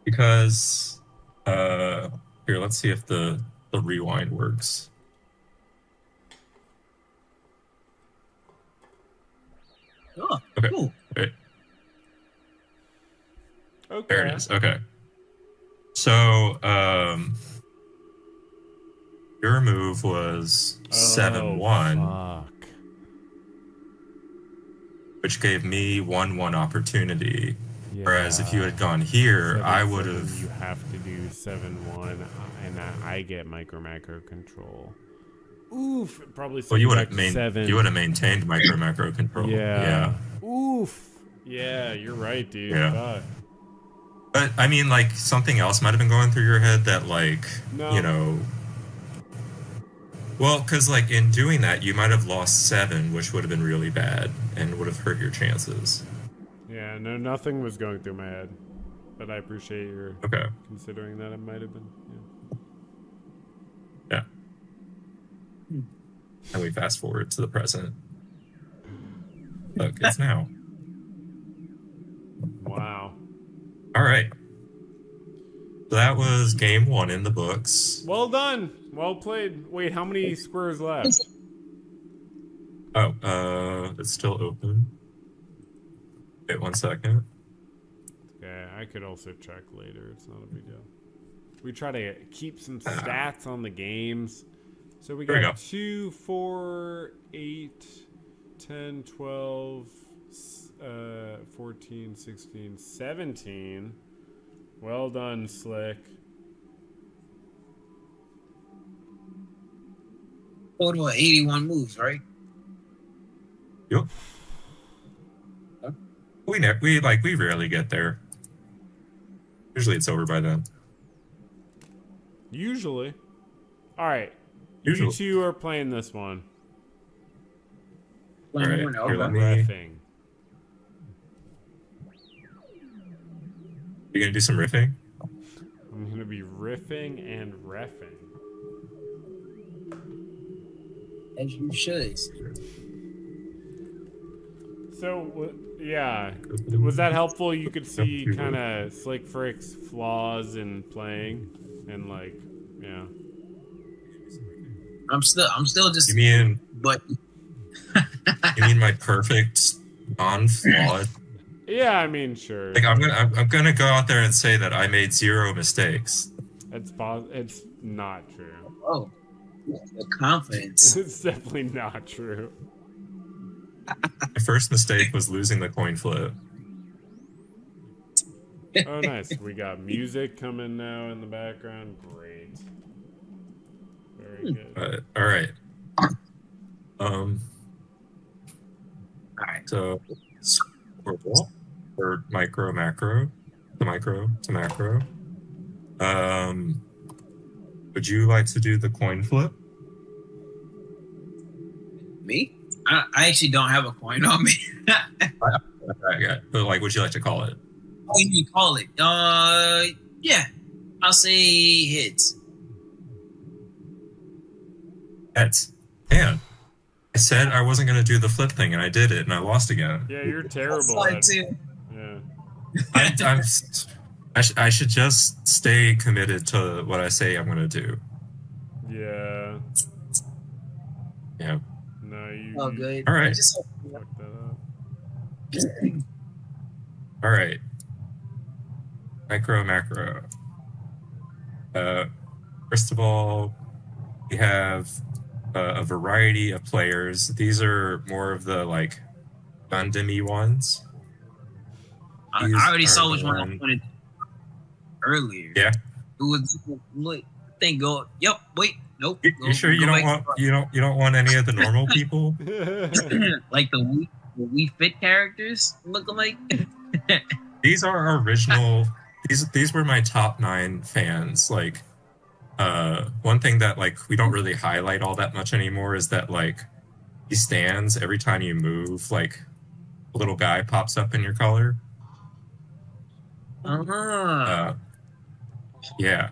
Because here, let's see if the rewind works. Oh, Okay. cool. Okay. Okay. There it is. Okay. So, your move was 7-1, Fuck. which gave me 1-1 opportunity. Yeah. Whereas if you had gone here, 7-7, I would You have. have to do 7-1, and I get macro control. Oof. Probably. Well, you would back have to 7. you would have maintained macro control. Yeah. Oof. Yeah, you're right, dude. Yeah. Fuck. But I mean, like, something else might have been going through your head that, like, No. Well, because, like, in doing that, you might have lost 7, which would have been really bad and would have hurt your chances. Yeah, no, nothing was going through my head. But I appreciate your Okay. considering that it might have been. Yeah. And we fast forward to the present. Look, it's now. Wow. All right. So that was game 1 in the books. Well done. Well played. Wait, how many squares left? Oh, it's still open. Wait 1 second. Okay, I could also check later. It's not a big deal. We try to keep some stats on the games. So we There we got go. 2, 4, 8, 10, 12, 14, 16, 17. Well done, Slick. Total of 81 moves, right? Yep. We rarely get there. Usually it's over by then. Usually. All right. Usually. You two are playing this one. All right. Here, let me. Reffing. You gonna do some riffing? I'm going to be riffing and reffing. As you should. So, yeah. Was that helpful? You could see kind of Slick Frick's flaws in playing. And, like, yeah. I'm still just. You mean But you mean my perfect non-flawed? Yeah, I mean, sure. Like I'm gonna go out there and say that I made 0 mistakes. It's not true. oh, the confidence. It's definitely not true. My first mistake was losing the coin flip. Oh, nice. We got music coming now in the background. Great. Very good. All right. All right. So squirrel or macro to macro. Would you like to do the coin flip? Me? I actually don't have a coin on me. Yeah, but like, would you like to call it? Oh, you call it? Yeah. I'll say heads. Heads. Man, I said I wasn't gonna do the flip thing, and I did it, and I lost again. Yeah, you're terrible Sorry, at too. Yeah. I should just stay committed to what I say I'm gonna do. Yeah. Yeah. No, you. Oh, good. All right. Just, Fucked that up. All right. Macro. First of all, we have a variety of players. These are more of the like Gundam-y ones. I These already are saw the which one I one- wanted. earlier. Yeah. It was look thing go. Yep. Wait. Nope. You sure you don't want you don't want any of the normal people? like the we fit characters looking like. These are original. These were my top 9 fans. Like, one thing that like we don't really highlight all that much anymore is that like these stands, every time you move, like a little guy pops up in your color. Yeah.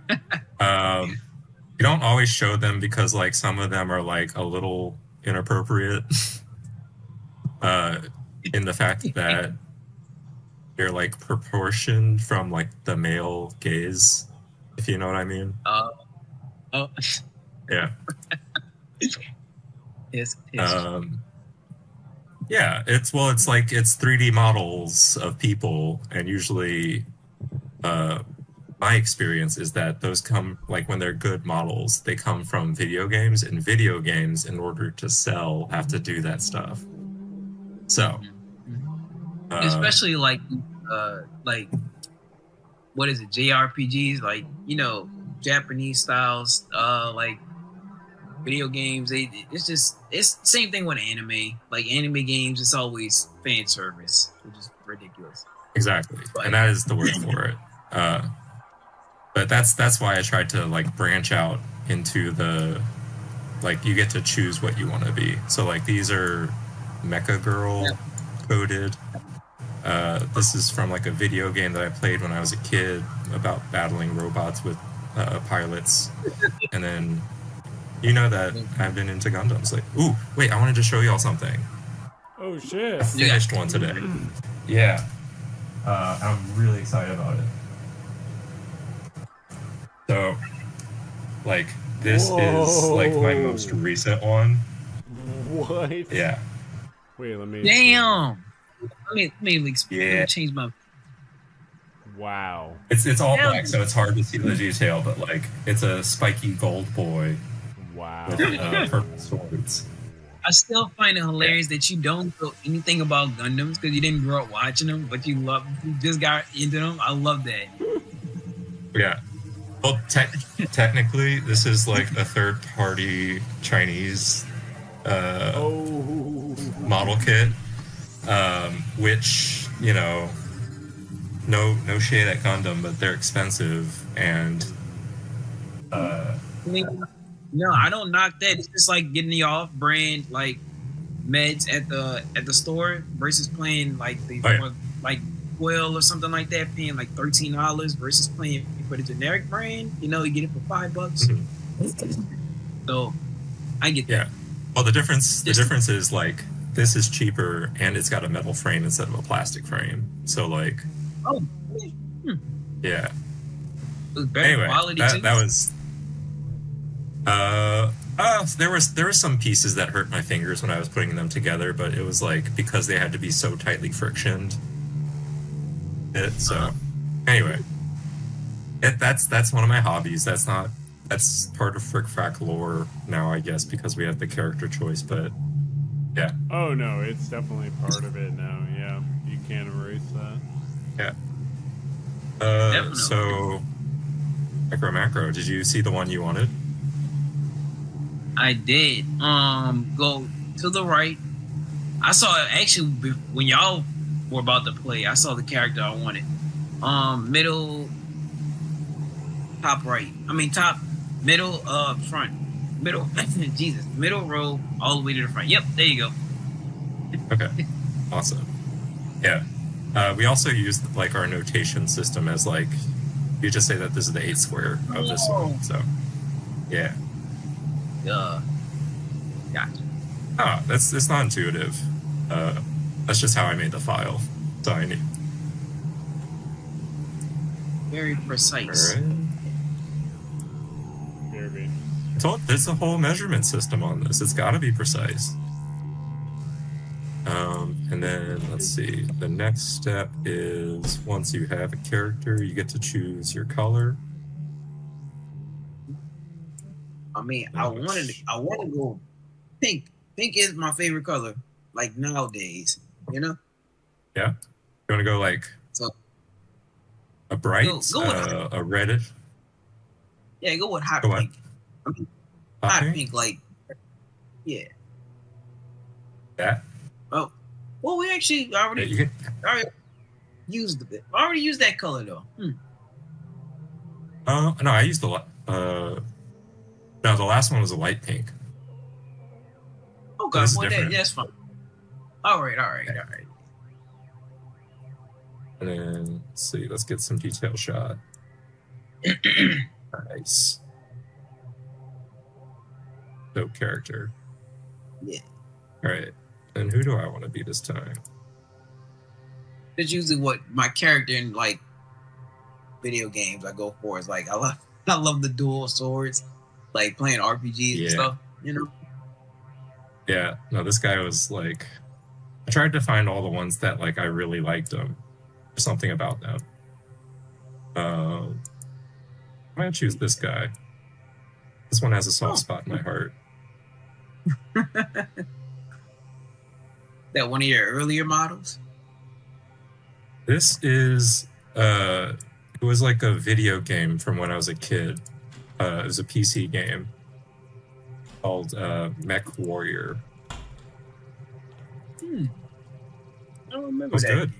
You don't always show them because like some of them are like a little inappropriate. In the fact that they're like proportioned from like the male gaze, if you know what I mean. Yeah. Yes. Yeah, it's like it's 3D models of people, and usually my experience is that those come like when they're good models, they come from video games, and video games in order to sell have to do that stuff. So especially like what is it, JRPGs, like, you know, Japanese styles, like video games, it's the same thing with anime. Like anime games, it's always fan service, which is ridiculous. Exactly. But, and that is the word for it. But that's why I tried to like branch out into the like you get to choose what you want to be. So like these are Mecha Girl coded. This is from like a video game that I played when I was a kid about battling robots with pilots. And then you know that I've been into Gundams. Like, ooh, wait, I wanted to show y'all something. Oh shit! I finished one today. Yeah, I'm really excited about it. So, like, this is like my most recent one. What? Yeah. Wait, let me. Damn. Let me change my. Wow. It's all black, so it's hard to see the detail, but like it's a spiky gold boy. Wow. With purple swords. I still find it hilarious that you don't know anything about Gundams because you didn't grow up watching them, but you just got into them. I love that. Yeah. Well, technically, this is like a third-party Chinese model kit, which, you know, no shade at Gundam, but they're expensive, and no, I don't knock that. It's just like getting the off-brand like meds at the store versus playing like the like Well or something like that, paying like $13 versus playing for the generic brand. You know, you get it for $5. Mm-hmm. So I get that. Yeah. Well, the difference is like this is cheaper and it's got a metal frame instead of a plastic frame. So like, yeah. It was better anyway, quality that was. There were some pieces that hurt my fingers when I was putting them together, but it was like because they had to be so tightly frictioned. Anyway, that's one of my hobbies. That's part of Frick Frack lore now, I guess, because we have the character choice. But yeah. Oh no, it's definitely part of it now. Yeah, you can't erase that. Yeah. So, macro. Did you see the one you wanted? I did. Go to the right. I saw actually when y'all were about to play. I saw the character I wanted. Middle, top right. I mean top, middle, front, middle. Jesus, middle row, all the way to the front. Yep, there you go. Okay, awesome. Yeah, we also used like our notation system as like you just say that this is the 8 square of this one. So yeah. Gotcha. Oh, it's not intuitive. That's just how I made the file. So I need. Very precise. All right. There's a whole measurement system on this. It's got to be precise. And then let's see. The next step is once you have a character, you get to choose your color. I mean, I want to go pink. Pink is my favorite color, like nowadays. You know? Yeah. You want to go like? So. A bright, Go with a reddish. yeah, go with hot Go what? pink. I mean, Hot hot pink? pink, like yeah. Yeah. Oh, well, we actually Yeah, already you can. already used it. Already used that color though. No, I used the. No, the last one was a light pink. So Okay, this is well different. that's fine. All right. And then let's see. Let's get some detail shot. Nice. Dope character. Yeah, All right. And who do I want to be this time? that's usually what my character in like video games I go for is like I love the dual swords, like playing RPGs and Yeah. stuff. You know. Yeah. No, this guy was like. I tried to find all the ones that like I really liked them. There's something about them. I'm gonna choose this guy. This one has a soft spot in my heart. That one of your earlier models. This is it was like a video game from when I was a kid. It was a PC game called Mech Warrior. I don't It remember was that. good.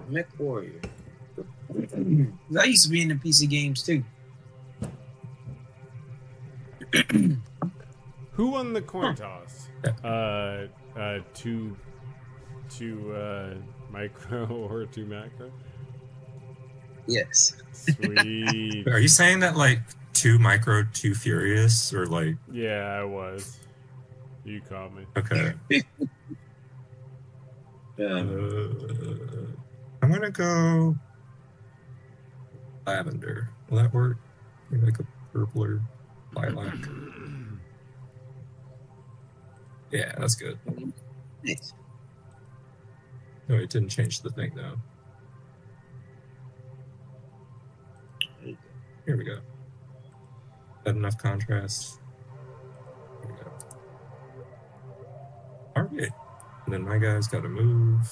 Mech Warrior. I used to be in the PC games too. Who won the coin toss? Two micro or two macro? Yes. Sweet. Are you saying that like 2 micro, 2 furious, or like Yeah, I was. You caught me. okay? I'm gonna go lavender. Will that work? Maybe like a purple or lilac. Yeah, that's good. Nice. No, it didn't change the thing though. Here we go. Got enough contrast. Here we go. All right. And then my guy's got to move.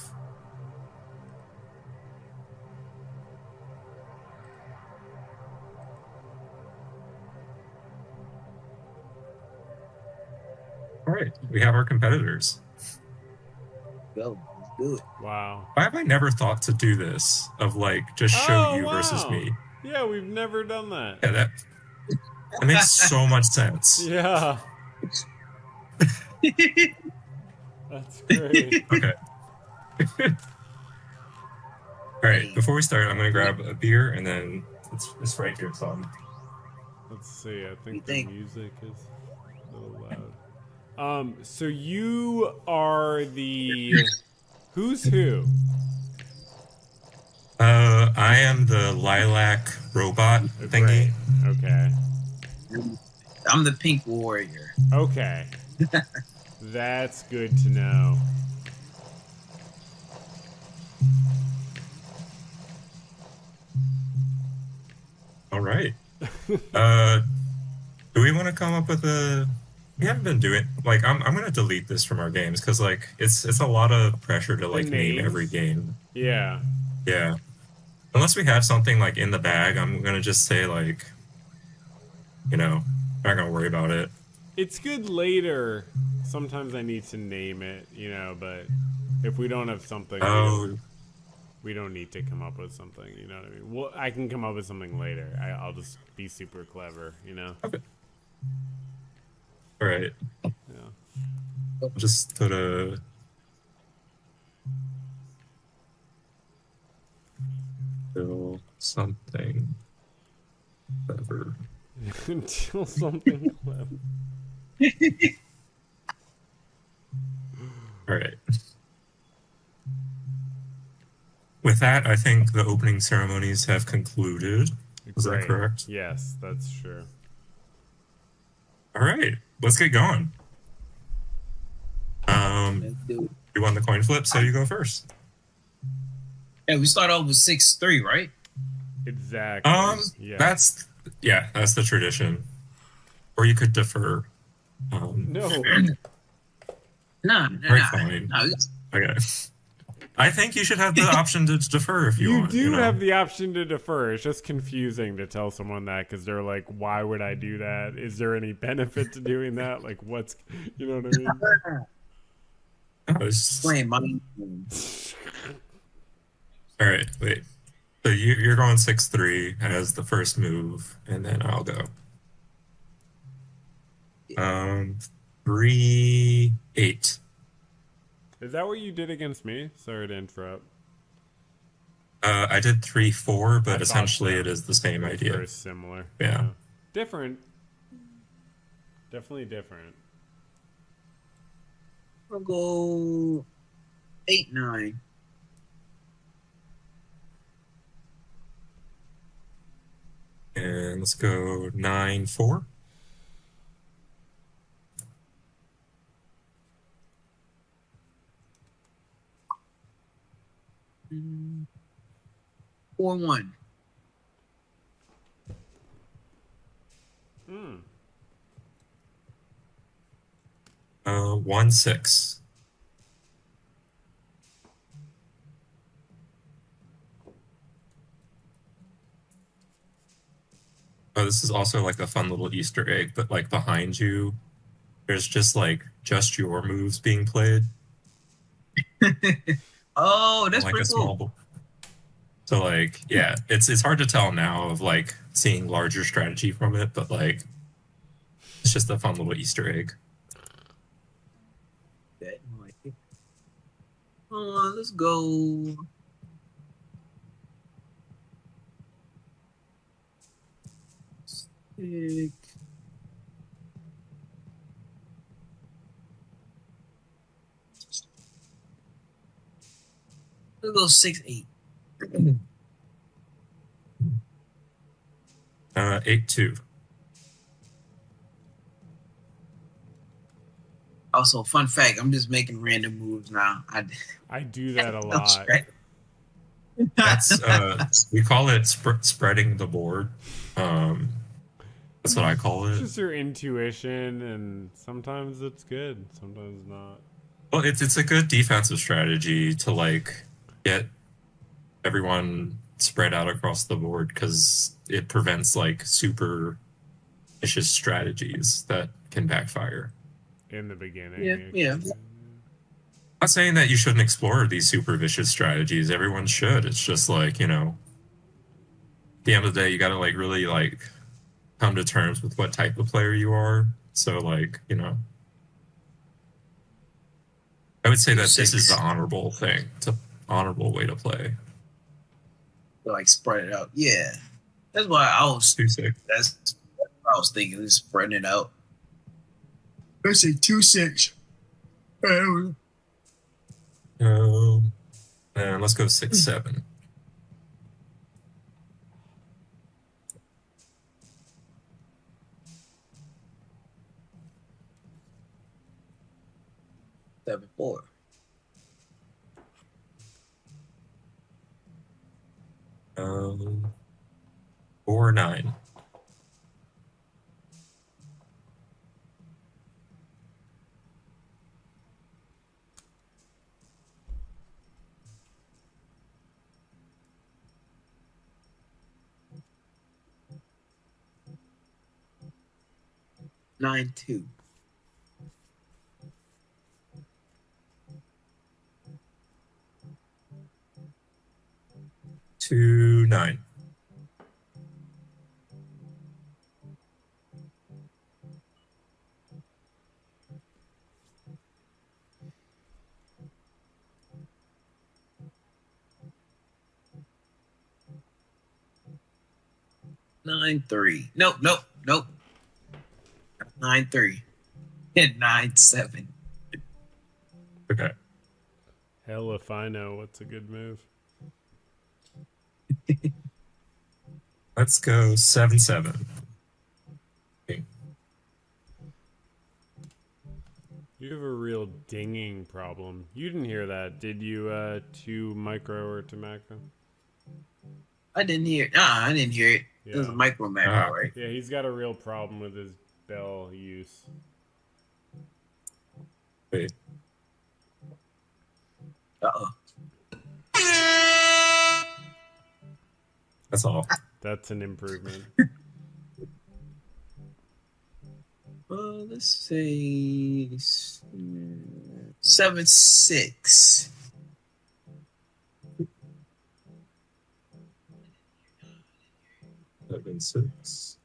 All right. We have our competitors. Go. Do it. Wow. Why have I never thought to do this? Of like just show Oh, you versus wow. me. Yeah, we've never done that. Yeah, that makes so much sense. Yeah. That's great. Okay. All right. Before we start, I'm gonna grab a beer and then it's right here. So Let's see. I think You the think? music is a little loud. So you are the who's who? I am the lilac robot thingy. Great. Okay. I'm the pink warrior. Okay. That's good to know. All right. Do we want to come up with a? We haven't been doing like I'm gonna delete this from our games because like it's a lot of pressure to like name names? every game. Yeah. Yeah. Unless we have something like in the bag, I'm gonna just say like, you know, not gonna worry about it. It's good later. Sometimes I need to name it, you know, but if we don't have something, Oh, we don't need to come up with something, you know what I mean? Well, I can come up with something later. I'll just be super clever, you know? okay. All right. Yeah. I'll just put a. Still something clever. Until something clever. All right. With that, I think the opening ceremonies have concluded. Is that Great. correct? Yes, that's true. All right, let's get going. Let's do it. You won the coin flip, so you go first. Yeah, we start off with 6-3, right? Exactly. Yeah. That's the tradition. Or you could defer. No. No, Right, fine. no. It's Okay. I think you should have the option to defer if you You want. do have the option to defer. It's just confusing to tell someone that because they're like, why would I do that? Is there any benefit to doing that? Like, what's, you know what I mean? Playing mind. All right, wait. So you're going 6-3 as the first move, and then I'll go. 3-8. Is that what you did against me? Sorry to interrupt. I did 3-4, I but thought essentially so. it is the same It's idea. very similar. Yeah. Different. Definitely different. I'll go 8-9. And let's go 9-4. Mm, 4-1. Hmm. 1-6. Oh, this is also like a fun little Easter egg, but like behind you, there's just like just your moves being played. Oh, On that's like a pretty small cool. board. So like, yeah, it's hard to tell now of like seeing larger strategy from it, but like it's just a fun little Easter egg. That, I like it. Let's go. Six. Let's go 6-8. 8-2. Also, fun fact: I'm just making random moves now. I do that a No lot. stress. That's we call it spreading the board. That's what I call It's it. just your intuition, and sometimes it's good, sometimes not. Well, it's a good defensive strategy to like get everyone spread out across the board because it prevents like super vicious strategies that can backfire. In the beginning. Yeah, yeah. I'm not saying that you shouldn't explore these super vicious strategies. Everyone should. It's just like, at the end of the day, you got to like really like come to terms with what type of player you are. So like, I would say that this is the 6. honorable way to play. Like spread it out. Yeah, that's why I was. 2-6. That's what I was thinking. Is spreading it out. Let's say 2-6. And let's go 6-7. 7-4. 4-9. 9-2. 2-9. 9-3. Nope. 9-3. And 9-7. Okay. Hell if I know what's a good move. Let's go 7-7. Okay. You have a real dinging problem. You didn't hear that, did you, to micro or to macro? I didn't hear. I didn't hear it. It was a Yeah. micro macro, right? Yeah, he's got a real problem with his bell use. Wait. Uh-oh. That's all. That's an improvement. Let's say 7-6. That been 6.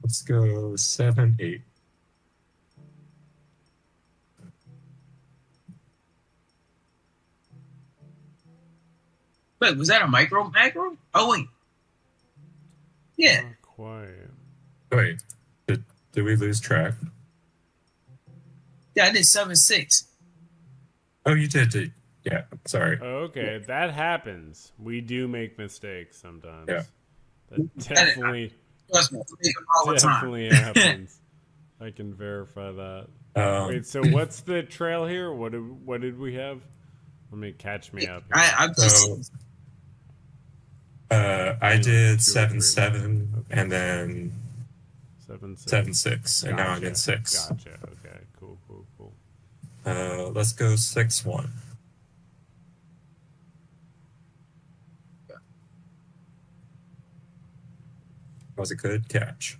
Let's go 7-8. Wait, was that a macro? Oh wait, yeah. Not quite. Wait, did we lose track? Yeah, I did 7-6. Oh, you did. Yeah, sorry. Okay, that happens. We do make mistakes sometimes. Yeah. That definitely, Trust me, I make them all the time. definitely happens. I can verify that. Wait, so what's the trail here? What did we have? Let me catch me up. Here. I'm just So, I did 7-7, and then 7-6, and now I'm in 6. Gotcha. Okay. Cool. Let's go 6-1. That was a good catch.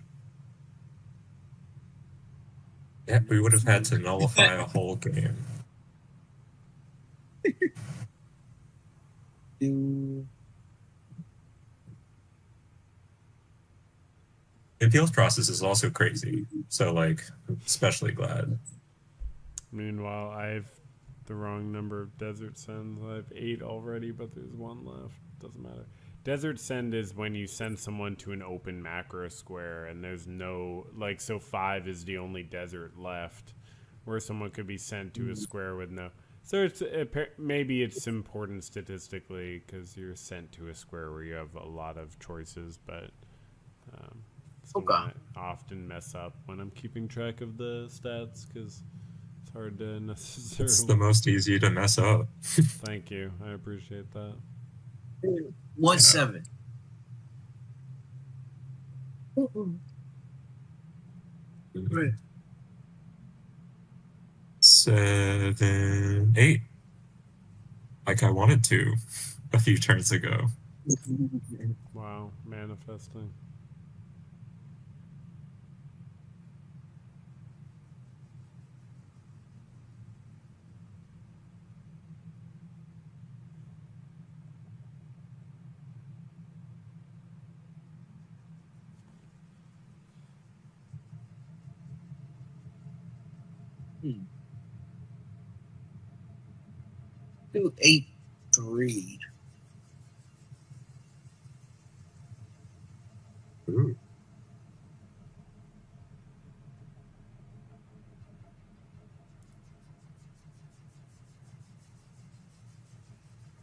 Yeah, we would have had to nullify a whole game. The appeals process is also crazy. So, like, I'm especially glad. Meanwhile, I have the wrong number of desert sends. I have 8 already, but there's 1 left. Doesn't matter. Desert send is when you send someone to an open macro square, and there's no so 5 is the only desert left, where someone could be sent to a square with no. So maybe it's important statistically because you're sent to a square where you have a lot of choices, but something I often mess up when I'm keeping track of the stats because it's hard to necessarily. It's the most easy to mess up. Thank you. I appreciate that. 1-7. Right. 7-8. Like I wanted to a few turns ago. Wow, manifesting. Do 8-3. Ooh.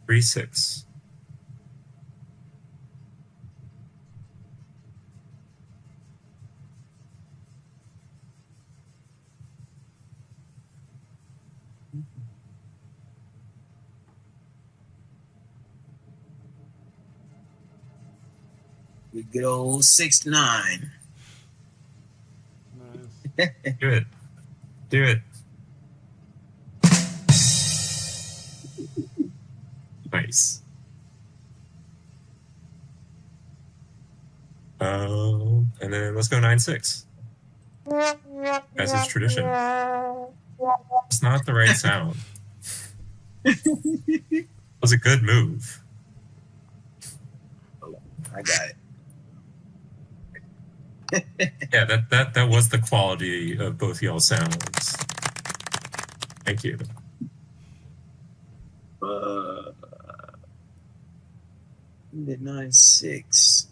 Three 6. Good old 6-9. Nice. Do it. Nice. And then let's go 9-6. As is tradition. It's not the right sound. It was a good move. I got it. Yeah, that was the quality of both y'all sounds. Thank you. Did 9-6.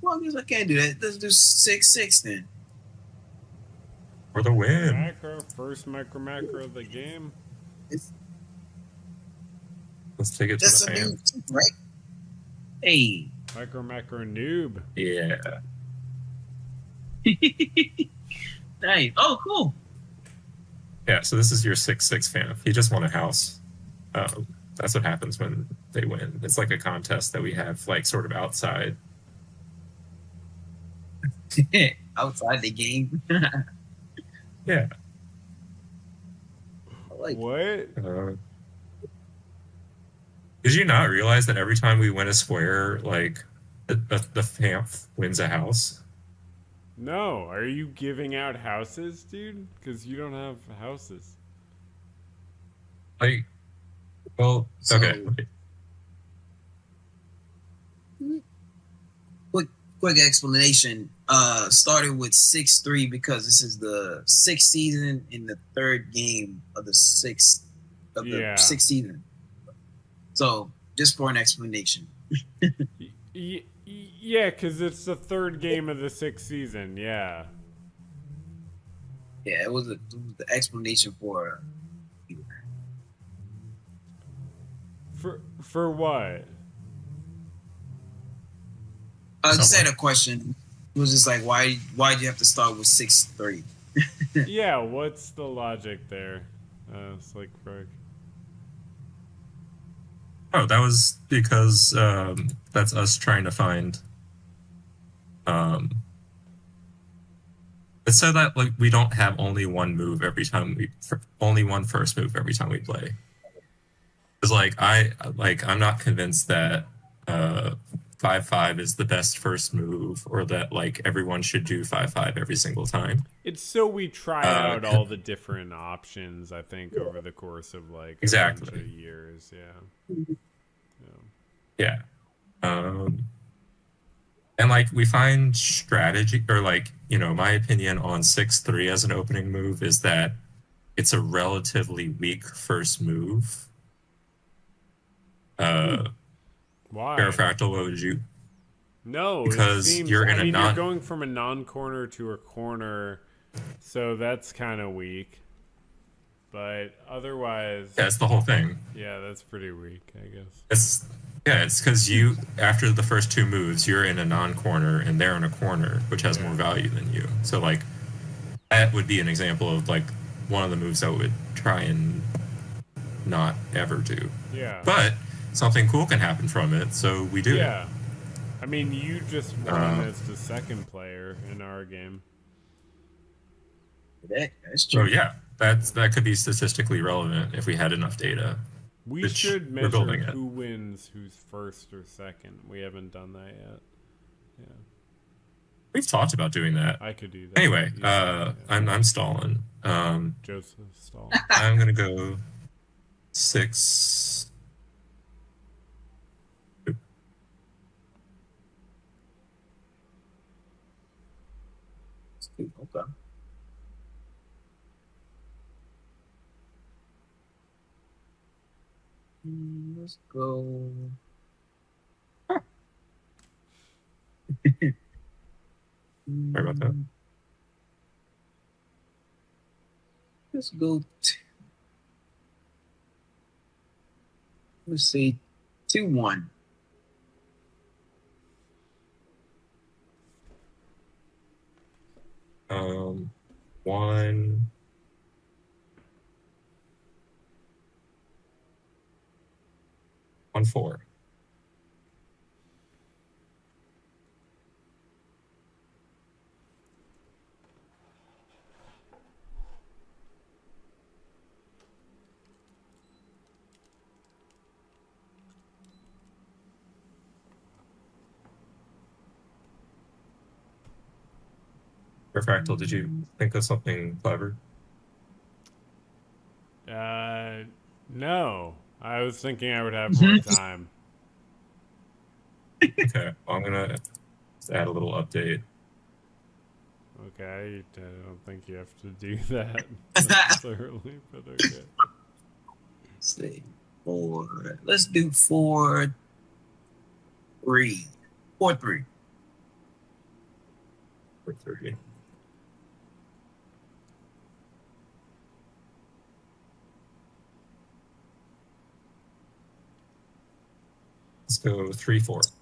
Well, I guess I can't do that. Let's do 6-6 then. For the win. First macro of the game. Let's take it to That's the a fan. new, right? Hey. Macro noob. Yeah. Nice. Oh, cool. Yeah, so this is your 6-6 fan. He just won a house. That's what happens when they win. It's like a contest that we have, like, sort of outside. Outside the game. Yeah. I like What? Did you not realize that every time we win a square, like, the FAMF wins a house? No, are you giving out houses, dude? Because you don't have houses. Like, well, So- okay. quick explanation. Started with 6-3 because this is the sixth season in the third game of the sixth season. So just for an explanation. Yeah, because it's the third game of the sixth season. Yeah. Yeah, it was the explanation for. For what? I just had a question. It was just like, why'd you have to start with 6-3? Yeah, what's the logic there? It's like, frick. Oh, that was because that's us trying to find. It's so that, like, we don't have only one move every time only one first move every time we play. It's like I'm not convinced that 5-5 is the best first move, or that, like, everyone should do 5-5 every single time. It's so we try out all the different options, I think, over the course of, like, a Exactly. bunch of years. Yeah. Yeah. And, like, we find strategy, or, like, my opinion on 6-3 as an opening move is that it's a relatively weak first move. Why? Fractal, what would you? No, Because it seems, you're in you're going from a non-corner to a corner, so that's kind of weak. But otherwise, That's the whole thing. Yeah, that's pretty weak, I guess. It's because after the first two moves, you're in a non-corner and they're in a corner, which has more value than you. So, like, that would be an example of, like, one of the moves I would try and not ever do. Yeah. But something cool can happen from it, so we do it. Yeah. I mean, you just won as the second player in our game. That's true. So yeah, that could be statistically relevant if we had enough data. We should measure who wins, who's first or second. We haven't done that yet. Yeah. We've talked about doing that. I could do that. Anyway, I'm stalling. Joseph stalled. I'm gonna go 6. Okay. Let's go. Sorry about that. Let's go. Let's see, 2-1. One. 1-4. Fractal, did you think of something clever? No. I was thinking I would have more time. Okay, well, I'm gonna add a little update. Okay, I don't think you have to do that necessarily, but okay. Let's see. 4. Let's do 4-3. 4-3. 4-3. Let's go 3-4.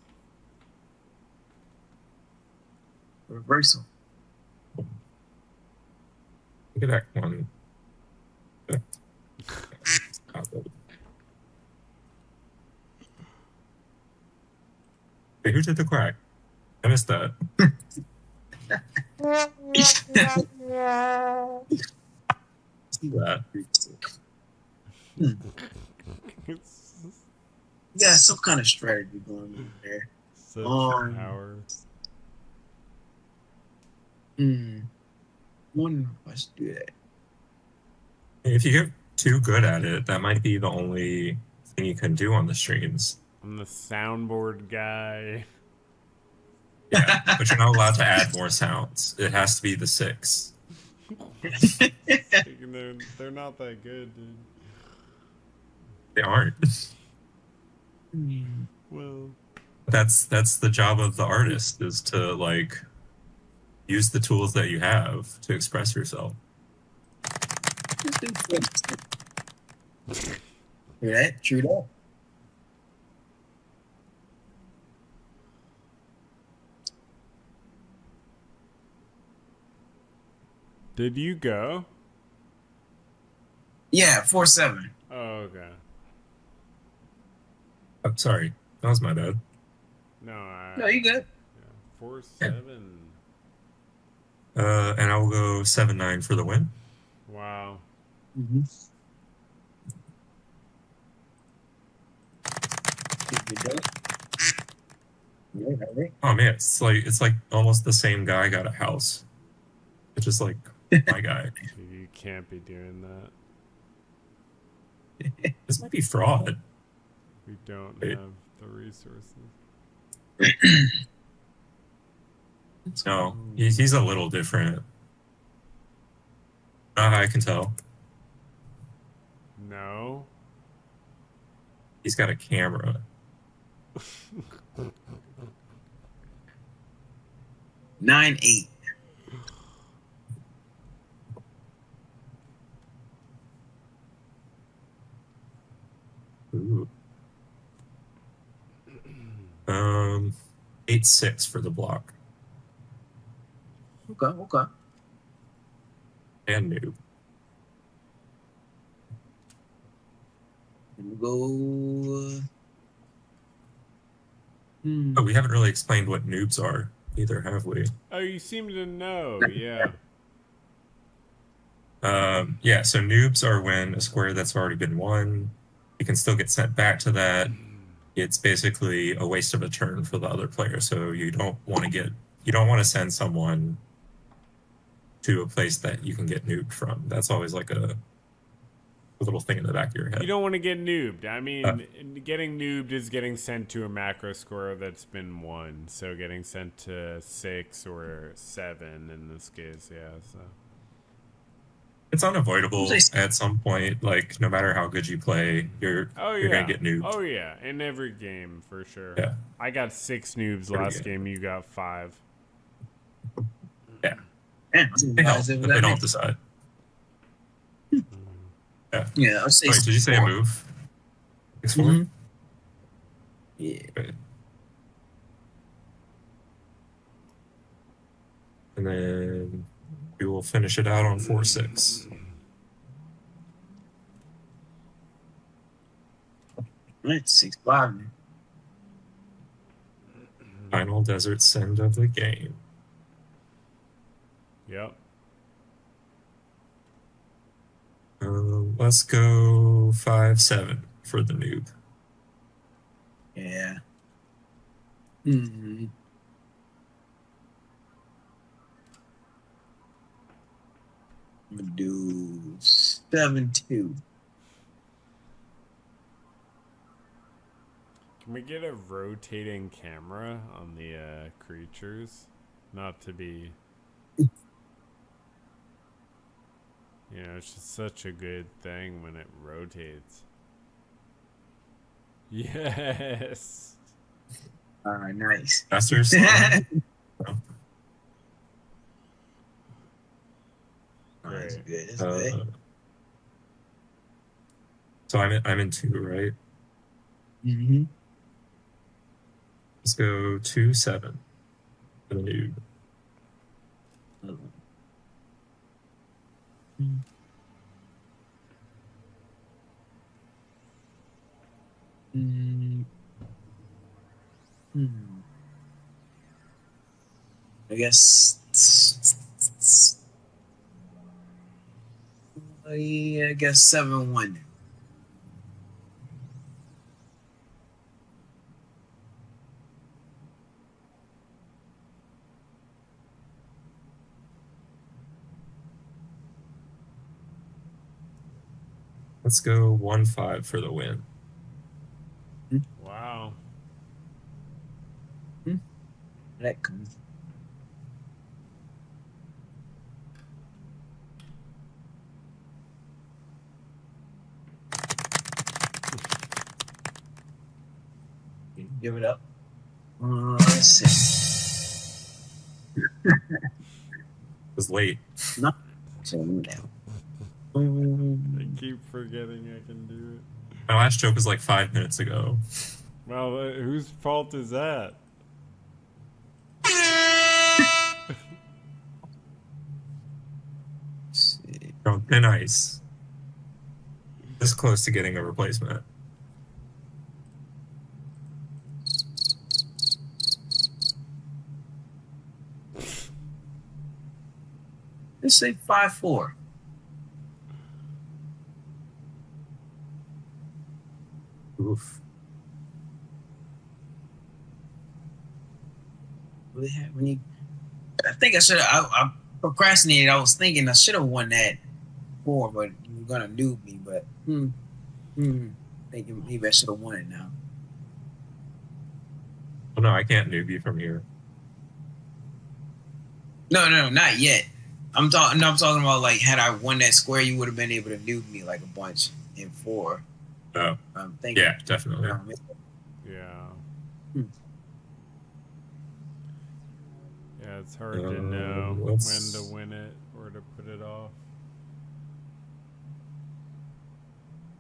Reversal. Look at that one. Wait, who did the quack? I missed that. See that. Yeah, some kind of strategy going on there. Such power. Wonder if I should do that. If you get too good at it, that might be the only thing you can do on the streams. I'm the soundboard guy. Yeah, but you're not allowed to add more sounds. It has to be the 6. They're not that good, dude. They aren't. Well, that's the job of the artist, is to like use the tools that you have to express yourself. Yeah, true that. did you go? Yeah, 4-7. Oh, okay. I'm sorry, that was my bad. No, you good. Yeah, 4-7. And I will go 7-9 for the win. Wow. Mm-hmm. Oh man, it's like almost the same guy got a house. It's just like my guy. You can't be doing that. This might be fraud. We don't Wait. have the resources. No, he's a little different. I can tell. No. He's got a camera. 9-8. Ooh. 8-6 for the block. Okay. And noob. We'll go. Oh, we haven't really explained what noobs are either, have we? Oh, you seem to know. Yeah. Yeah, so noobs are when a square that's already been won, you can still get sent back to that. It's basically a waste of a turn for the other player. So you don't want to send someone to a place that you can get noobed from. That's always like a little thing in the back of your head. You don't want to get noobed. I mean, getting noobed is getting sent to a macro score that's been won. So getting sent to 6 or 7 in this case, yeah. So it's unavoidable at some point. Like no matter how good you play, you're gonna get noobed. Oh yeah, in every game for sure. Yeah. I got 6 noobs last game. You got 5. Yeah. They don't decide. Yeah, I'll say. Wait, did you say a move? 6-4? Mm-hmm. Yeah. Okay. And then we will finish it out on 4-6. Right, 6-5. Final desert send of the game. Yep. Let's go 5-7 for the noob. Yeah. Mm-hmm. I'm gonna do 7-2. Can we get a rotating camera on the creatures? Not to be... You know, it's just such a good thing when it rotates. Yes! Alright, nice. Faster, slower? That's good. That's Uh, good. So I'm in 2, right? Mm-hmm. Let's go 2-7 for the noob. guess. Yeah, I guess 7-1. Let's go 1-5 for the win. Wow. That comes. Give it up. Let's see. It was late. No. So now. I keep forgetting I can do it. My last joke was like 5 minutes ago. Well, whose fault is that? On thin ice. This close to getting a replacement. Let's say 5-4. Oof. Really have any? I think I should have. I procrastinated. I was thinking I should have won that before, but you were gonna noob me. But thinking maybe I should have won it now. Oh no, I can't noob you from here. No, not yet. I'm talking. No, I'm talking about like had I won that square, you would have been able to noob me like a bunch in 4. Oh, I'm thinking. yeah, definitely. Yeah. Yeah, it's hard to know when to win it or to put it off.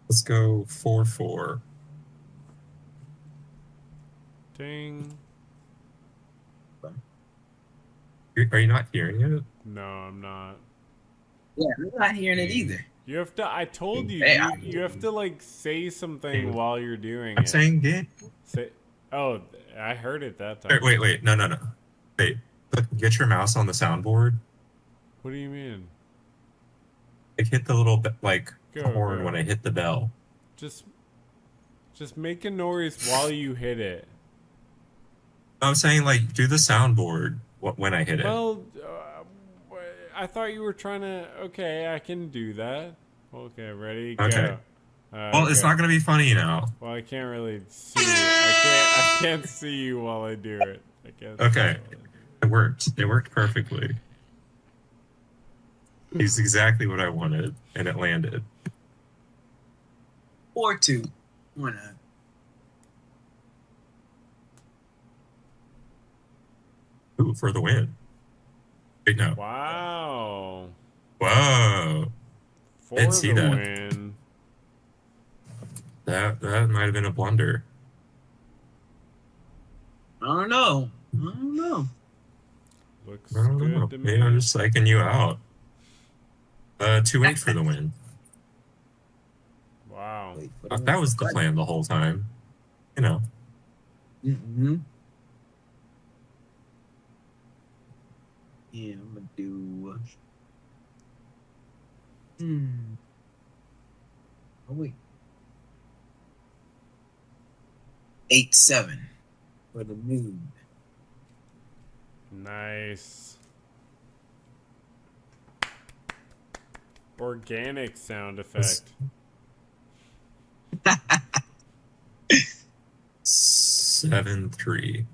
Let's go 4-4. Ding. Are you not hearing it? No, I'm not. Yeah, I'm not hearing it either. You have to. I told you. Hey, You have to like say something while you're doing I'm it. saying get. Say. Oh, I heard it that time. Wait. No. Wait. Get your mouse on the soundboard. What do you mean? Like hit the little horn Go. when I hit the bell. Just make a noise while you hit it. I'm saying like do the soundboard when I hit it. Well, I thought you were trying to. Okay, I can do that. Okay, ready? Okay. Go. Well, it's not gonna be funny now. Well, I can't really see you. I can't see you while I do it. I guess. Okay. It worked. It worked perfectly. It's exactly what I wanted, and it landed. 4-2. Why not? Ooh, for the win. Wait, no. Wow. Whoa. For Didn't see the that. win. That might have been a blunder. I don't know. Looks I don't good know. to Maybe me. I'm just psyching you out. 2-8 for the win. Wow. That was the plan the whole time. You know. Mm-hmm. Yeah, I'm gonna do. Oh wait. 8-7 for the noob. Nice. Organic sound effect. 7-3.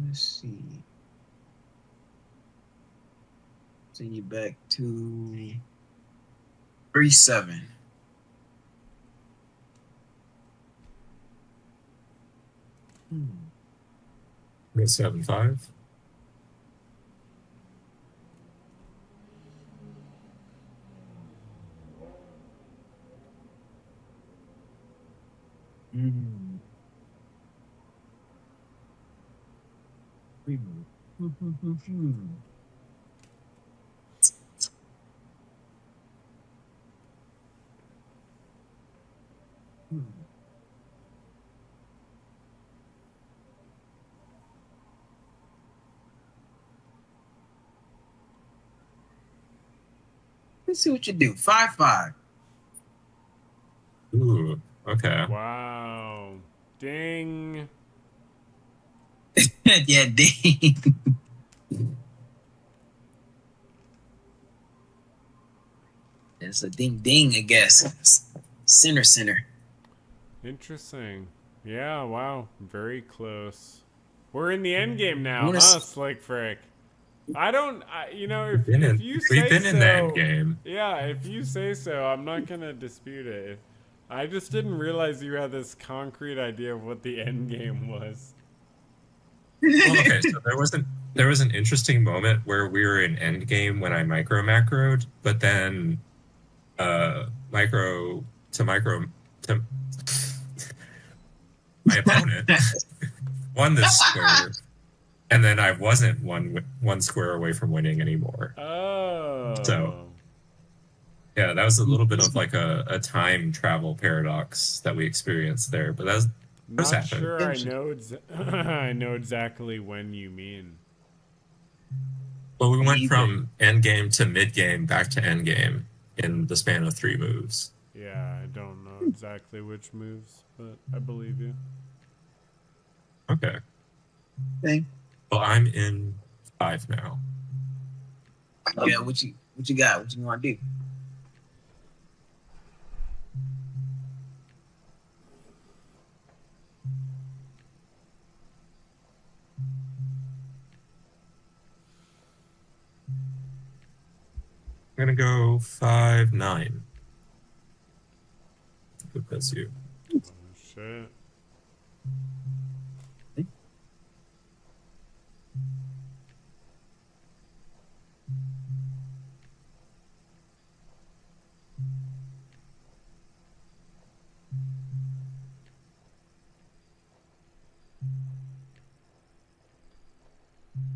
Let's see. Send you back to 3-7. We got 7-5. Let's see what you do. 5-5. Ooh, okay. Wow. Ding. Yeah, ding. It's a ding ding, I guess. Center. Interesting. Yeah, wow. Very close. We're in the end game I now, want huh, to. Slick Frick? You know, if you We've say been in the end so, game. yeah, if you say so, I'm not gonna dispute it. I just didn't realize you had this concrete idea of what the end game was. Well, okay, so there was an interesting moment where we were in end game when I macroed, but then micro to my opponent won this square, and then I wasn't one square away from winning anymore. So Oh. yeah, that was a little bit of like a time travel paradox that we experienced there, but that was Not happened. sure I know I know exactly when you mean. Well, we went Either. from end game to mid game back to end game in the span of 3 moves. Yeah, I don't know exactly which moves, but I believe you. Okay. Thing. Well, I'm in 5 now. Yeah, what you got? What you want to do? I'm gonna go 5-9. Hope that's you. Oh, shit.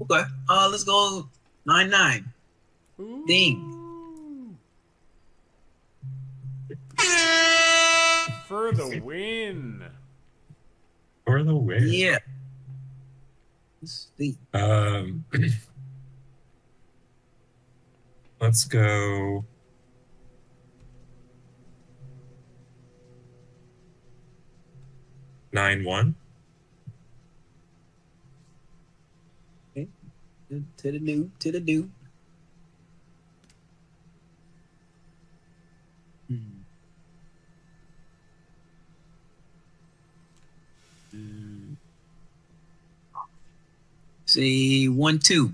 Okay. Let's go 9-9. Ooh. Ding. For the win. For the win. Yeah. Let's see. Let's go 9-1. Okay. To the do. See 1-2.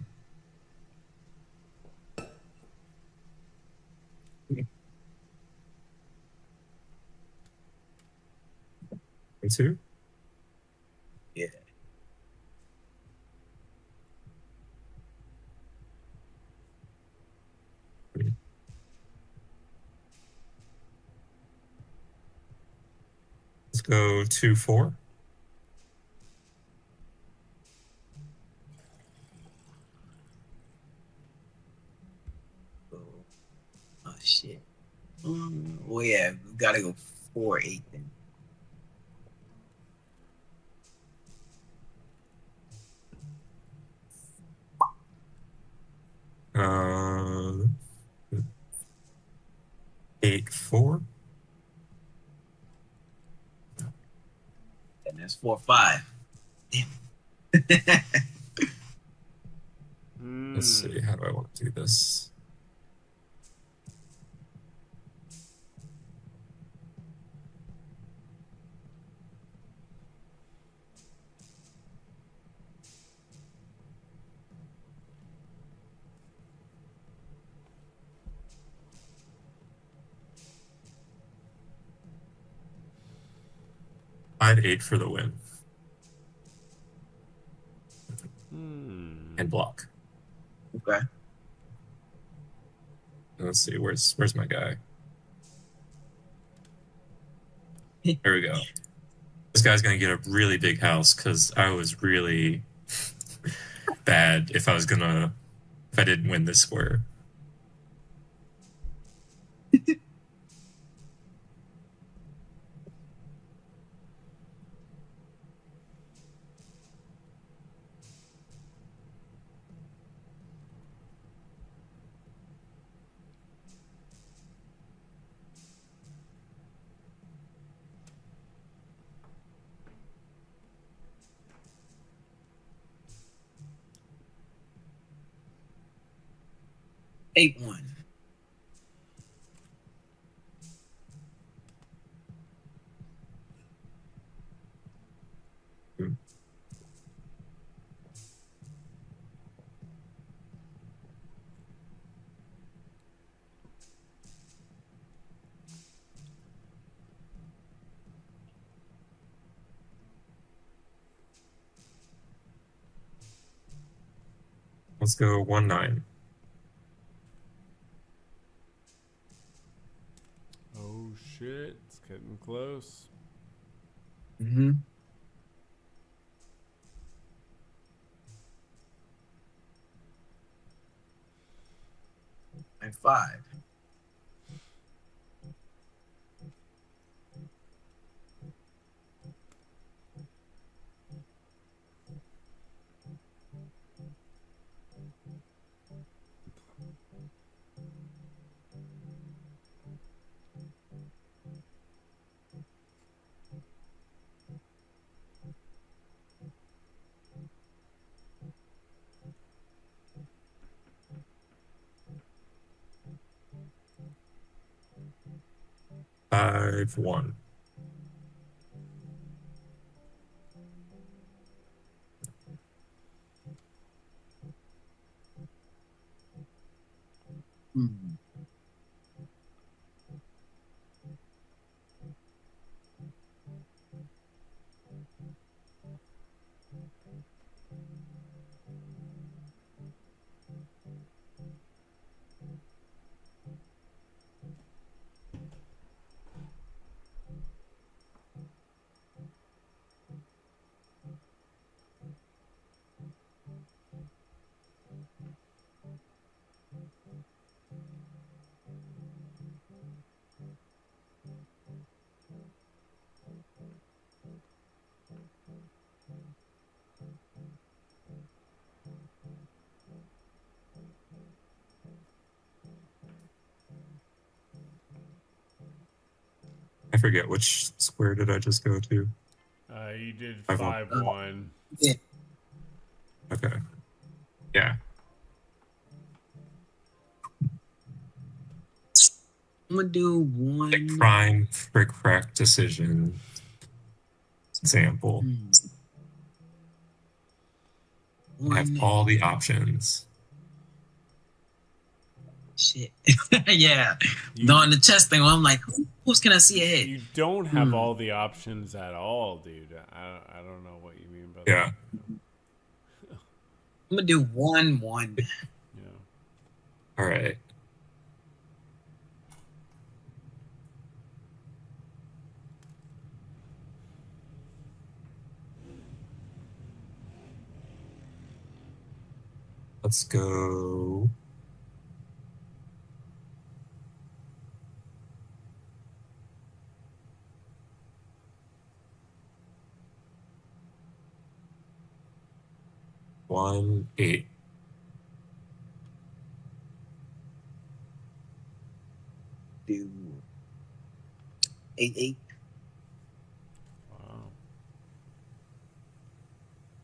And 2. Yeah. Let's go 2-4. Oh shit. Well, yeah, we gotta go 4-8 then. Uh, 8-4. And that's 4-5. Damn. Let's see. How do I want to do this? Five 8 for the win. And block. Okay. Let's see, where's my guy? There we go. This guy's gonna get a really big house because I was really bad if I didn't win this square. 8-1. Let's go 1-9. Oh shit, it's getting close. Mm-hmm. And 5. Five, 1. Mm. I forget which square did I just go to. You did 5-1. 5-1. Yeah. Okay. Yeah. I'm gonna do 1. Prime frick frack decision example. I have 1. all the options. Shit. Yeah. No, on the chess thing, I'm like, who's can I see ahead? You don't have all the options at all, dude. I don't know what you mean by that. Yeah. I'm gonna do 1-1. Yeah. All right. Let's go. One, 8. Do 8-8. Wow.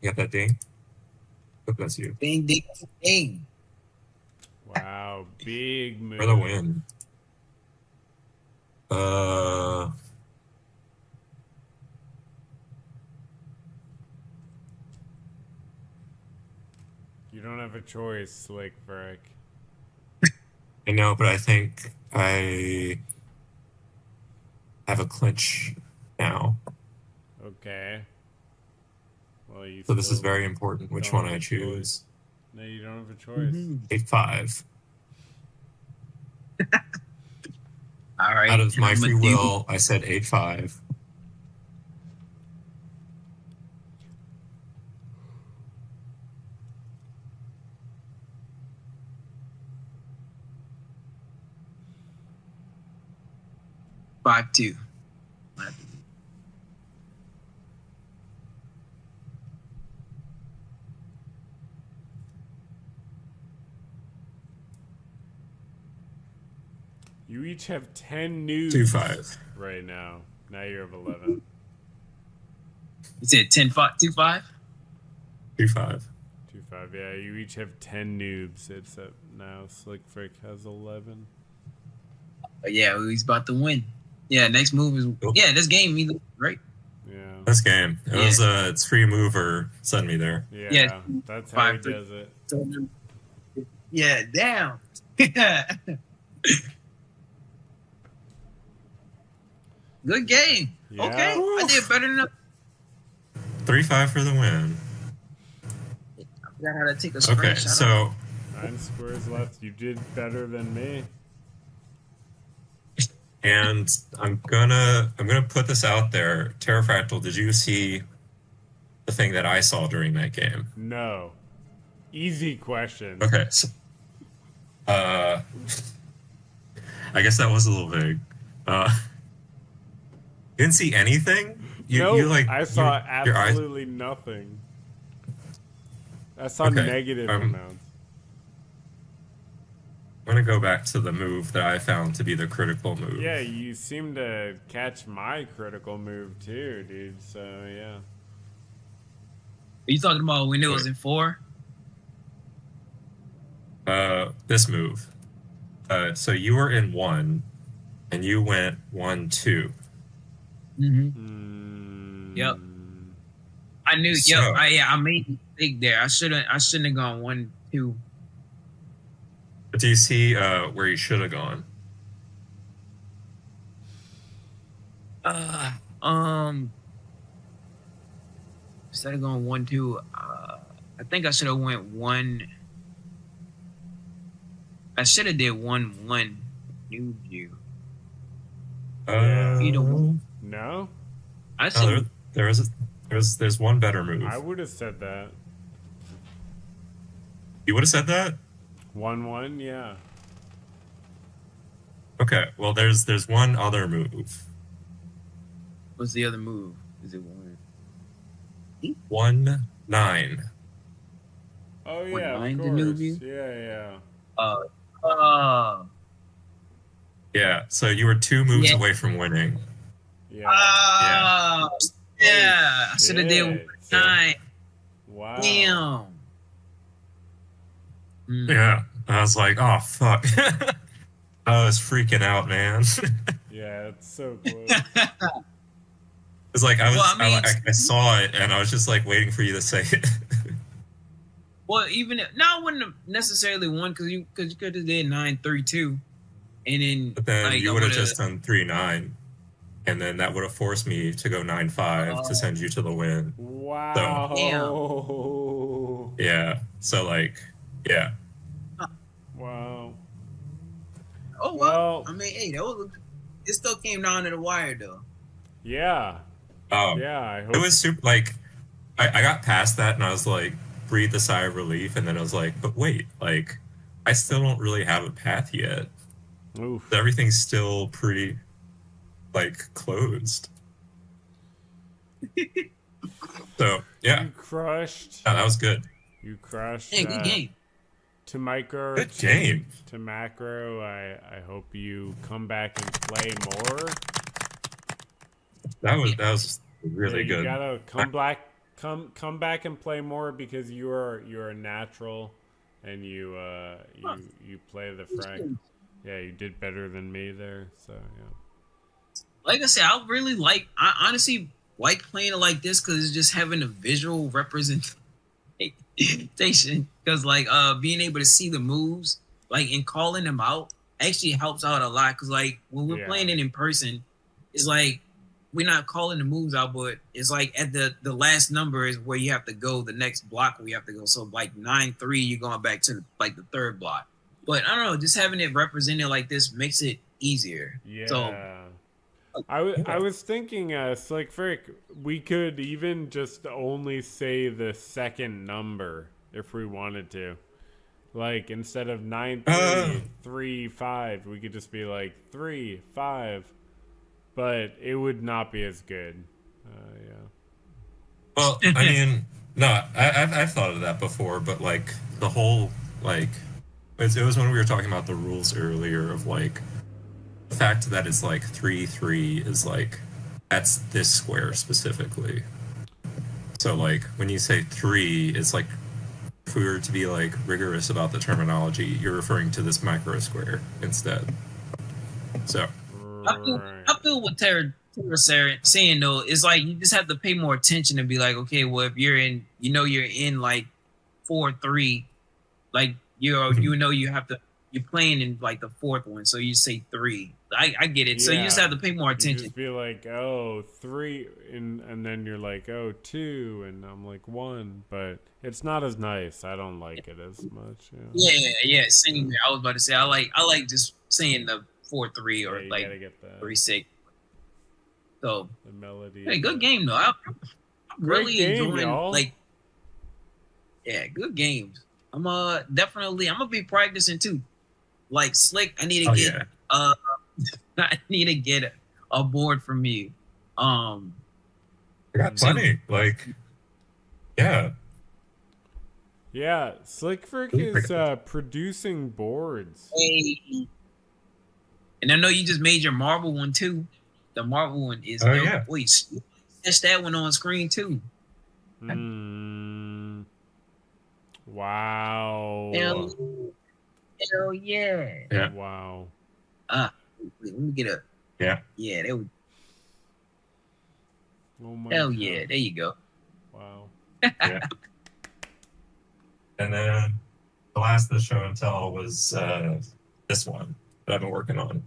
You got that ding? Hope that's you. Ding, ding, ding. Wow. Big move. For the win. You don't have a choice, Slick Frick. I know, but I think I have a clinch now. Okay. Well, you. So this is still very important which don't one have I a choose. choice. No, you don't have a choice. 8-5. All right. Out of and my I'm free gonna do will, I said 8-5. 5-2. You each have 10 news 2-5. right now. Now you have 11. You said 10-5, 2-5? 2-5. 2-5. 25. Yeah, you each have 10 noobs. It's up now. Slick Frick has 11. Yeah, he's about to win. Yeah, next move is this game either right. Yeah. This game. It was it's free move or send me there. Yeah, that's how he does it. Yeah, damn. Good game. Yeah. Okay, I did better than 3-5 for the win. I forgot how to take a screenshot. Okay, so 9 squares left. You did better than me. and I'm gonna put this out there. Terrafractal, did you see the thing that I saw during that game? No. Easy question. Okay, so I guess that was a little vague. You didn't see anything? I saw absolutely nothing. I saw negative amounts. I'm going to go back to the move that I found to be the critical move. Yeah, you seem to catch my critical move too, dude. So, yeah. Are you talking about when it was in 4? This move. So you were in 1, and you went 1-2. Mm-hmm. Yep. I knew. So, I made a mistake there. I shouldn't have gone 1-2. But do you see where you should have gone? Instead of going 1-2, I think I should have went 1. I should have did 1-1. You. Either one. No? I should. There's one better move. I would have said that. You would have said that? 1-1, yeah. Okay, well there's one other move. What's the other move? Is it 1-9? Oh yeah, 1-9 of the course. newbie? Yeah. Yeah, so you were 2 moves away from winning. Yeah. I should have did 9. Wow. Damn. Yeah, I was like, oh fuck. I was freaking out, man. Yeah, it's so close. It's like I saw it and I was just like waiting for you to say it. Well, even I wouldn't have necessarily won because you could have did 9-3-2, and then But then you would have just done 3-9, and then that would have forced me to go 9-5 to send you to the win. Wow. So, yeah. So yeah. Wow. Oh well. I mean, hey, it still came down to the wire though. Yeah. Yeah. I hope it was super. Like, I got past that and I was like, breathed a sigh of relief, and then I was like, but wait, like, I still don't really have a path yet. Oof. Everything's still pretty, like, closed. So yeah. You crushed. Oh, that was good. You crushed. Hey, good game. To micro. Good game. To macro. I hope you come back and play more. That was really good. You gotta come back and play more because you're a natural, and you play the frag. Yeah, you did better than me there. So yeah. Like I said, I honestly like playing it like this because it's just having a visual representation. Because like being able to see the moves, like, and calling them out actually helps out a lot. Because like when we're playing it in person, it's like we're not calling the moves out, but it's like at the last number is where you have to go, the next block where you have to go. So like 9-3, you're going back to like the third block. But I don't know, just having it represented like this makes it easier. Yeah. So, I was thinking, Slick Frick, we could even just only say the second number if we wanted to. Like, instead of 9-3-3-5, we could just be like 3-5. But it would not be as good. Yeah. Well, I mean, no, I've thought of that before, but like the whole like it was when we were talking about the rules earlier of like the fact that it's like 3-3 is like that's this square specifically. So like when you say 3, it's like if we were to be like rigorous about the terminology, you're referring to this micro square instead. So I feel what Tara saying though. It's like you just have to pay more attention and be like, okay, well, if you're in, you're in like 4-3, like you know you have to, you're playing in like the fourth one, so you say 3. I get it. So you just have to pay more You attention. just be like, oh, 3, and then you're like, oh, 2, and I'm like 1, but it's not as nice. I don't like it as much. Yeah, same here. I was about to say I like just saying the 4-3 or you like gotta get that. 3-6. So The melody. hey, good game though. I'm really game, enjoying y'all. like, yeah, good games. I'm definitely I'm gonna be practicing too. Like Slick, I need to get I need to get a board from you. I got plenty. Like, yeah. Yeah, Slick Frick is producing boards. Hey. And I know you just made your Marvel one too. The Marvel one is dope. Yeah. Wait, catch that one on screen too. Wow. Hell yeah. Yeah. Wow. Wait, let me get a. Yeah. Yeah, there we. Oh my Hell God. yeah, there you go. Wow. Yeah. And then the last of the show and tell was this one that I've been working on.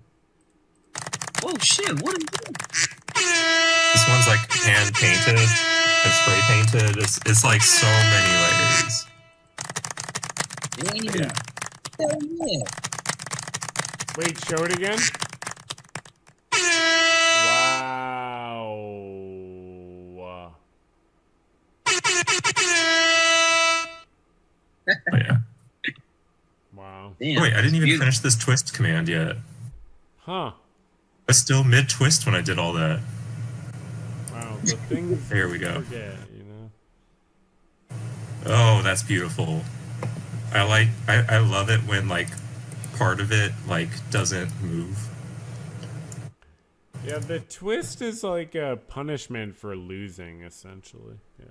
Oh shit! What is this? This one's like hand painted and spray painted. It's like so many layers. It ain't even. Yeah. Hell yeah. Wait, show it again. Wow. Oh, yeah. Wow. Damn, Wait, I didn't even beautiful. finish this twist command yet. Huh. I was still mid twist when I did all that. Wow. The things There we go. forget, you know. Oh, that's beautiful. I love it when like part of it like doesn't move. Yeah, the twist is like a punishment for losing, essentially. Yeah.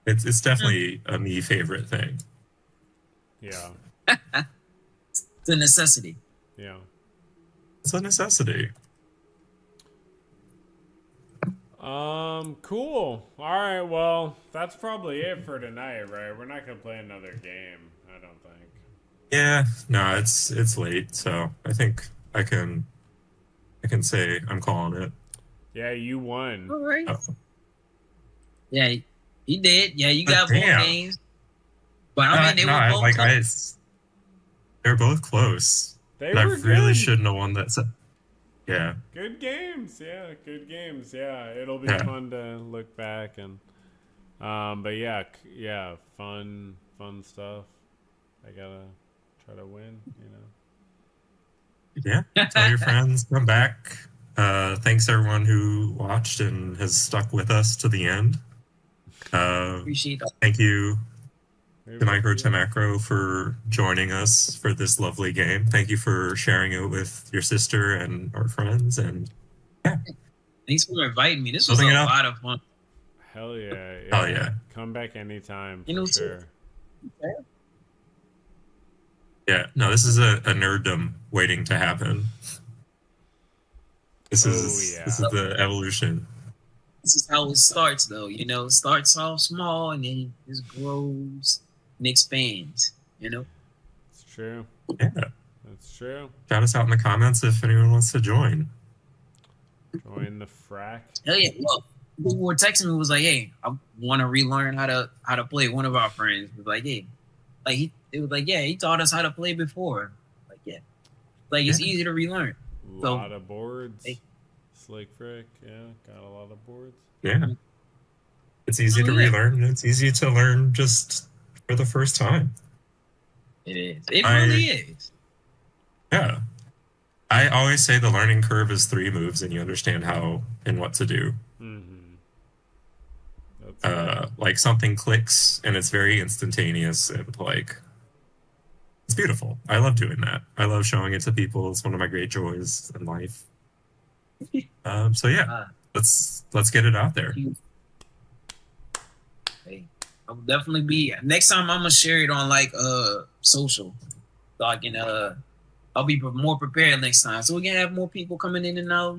It's definitely a me favorite thing. Yeah. It's a necessity. Yeah. It's a necessity. Cool. All right, well, that's probably it for tonight, right? We're not gonna play another game, I don't think. Yeah, no, it's late, so I think I can say I'm calling it. Yeah, you won. All right. Oh. Yeah, he did. Yeah, you got But 4 damn. games. But I mean, they were both close. They're both close. They And I were really good. shouldn't have won that set. Yeah. Good games, yeah, good games, yeah. It'll be Yeah. fun to look back and, but yeah, fun stuff. I gotta try to win, you know. Yeah. Tell your friends, come back. Thanks everyone who watched and has stuck with us to the end. Appreciate that. Thank you Maybe to Micro we'll to Macro for joining us for this lovely game. Thank you for sharing it with your sister and our friends. And Thanks for inviting me. This was Building a it up. lot of fun. Hell yeah, Oh, yeah. Come back anytime, You know, for sure. yeah, no, this is a nerddom waiting to happen. This is the evolution. This is how it starts, though. You know, it starts off small and then it just grows and expands. You know. It's true. Yeah. That's true. Shout us out in the comments if anyone wants to join. Mm-hmm. Join the frack. Hell yeah! Well, people were texting me was like, "Hey, I want to relearn how to play." One of our friends was like, "Hey, it was like, yeah, he taught us how to play before." Like, yeah, like it's easy to relearn. A lot of boards. Hey. Slick Frick, yeah, got a lot of boards. Yeah. It's easy to relearn, and it's easy to learn just for the first time. It is. It really is. Yeah. I always say the learning curve is 3 moves, and you understand how and what to do. Mm-hmm. That's Like something clicks, and it's very instantaneous, and like it's beautiful. I love doing that. I love showing it to people. It's one of my great joys in life. So yeah, let's get it out there. Hey, I'll definitely be next time. I'm gonna share it on like social, so I can I'll be more prepared next time, so we can have more people coming in and out.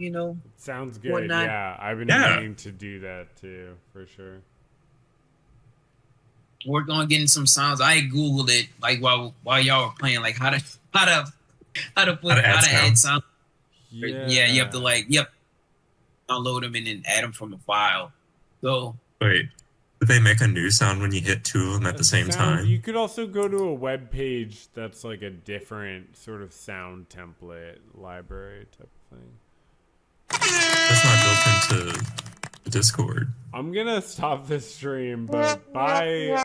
Sounds good. Whatnot. Yeah, I've been Yeah. meaning to do that too, for sure. Work on getting some sounds. I googled it like while y'all were playing, like how to add sound. Yeah, you have to download them and then add them from a file. So Wait, did they make a new sound when you hit two of them at the same time? You could also go to a web page that's like a different sort of sound template library type of thing. That's not built into the Discord. I'm gonna stop this stream, but bye.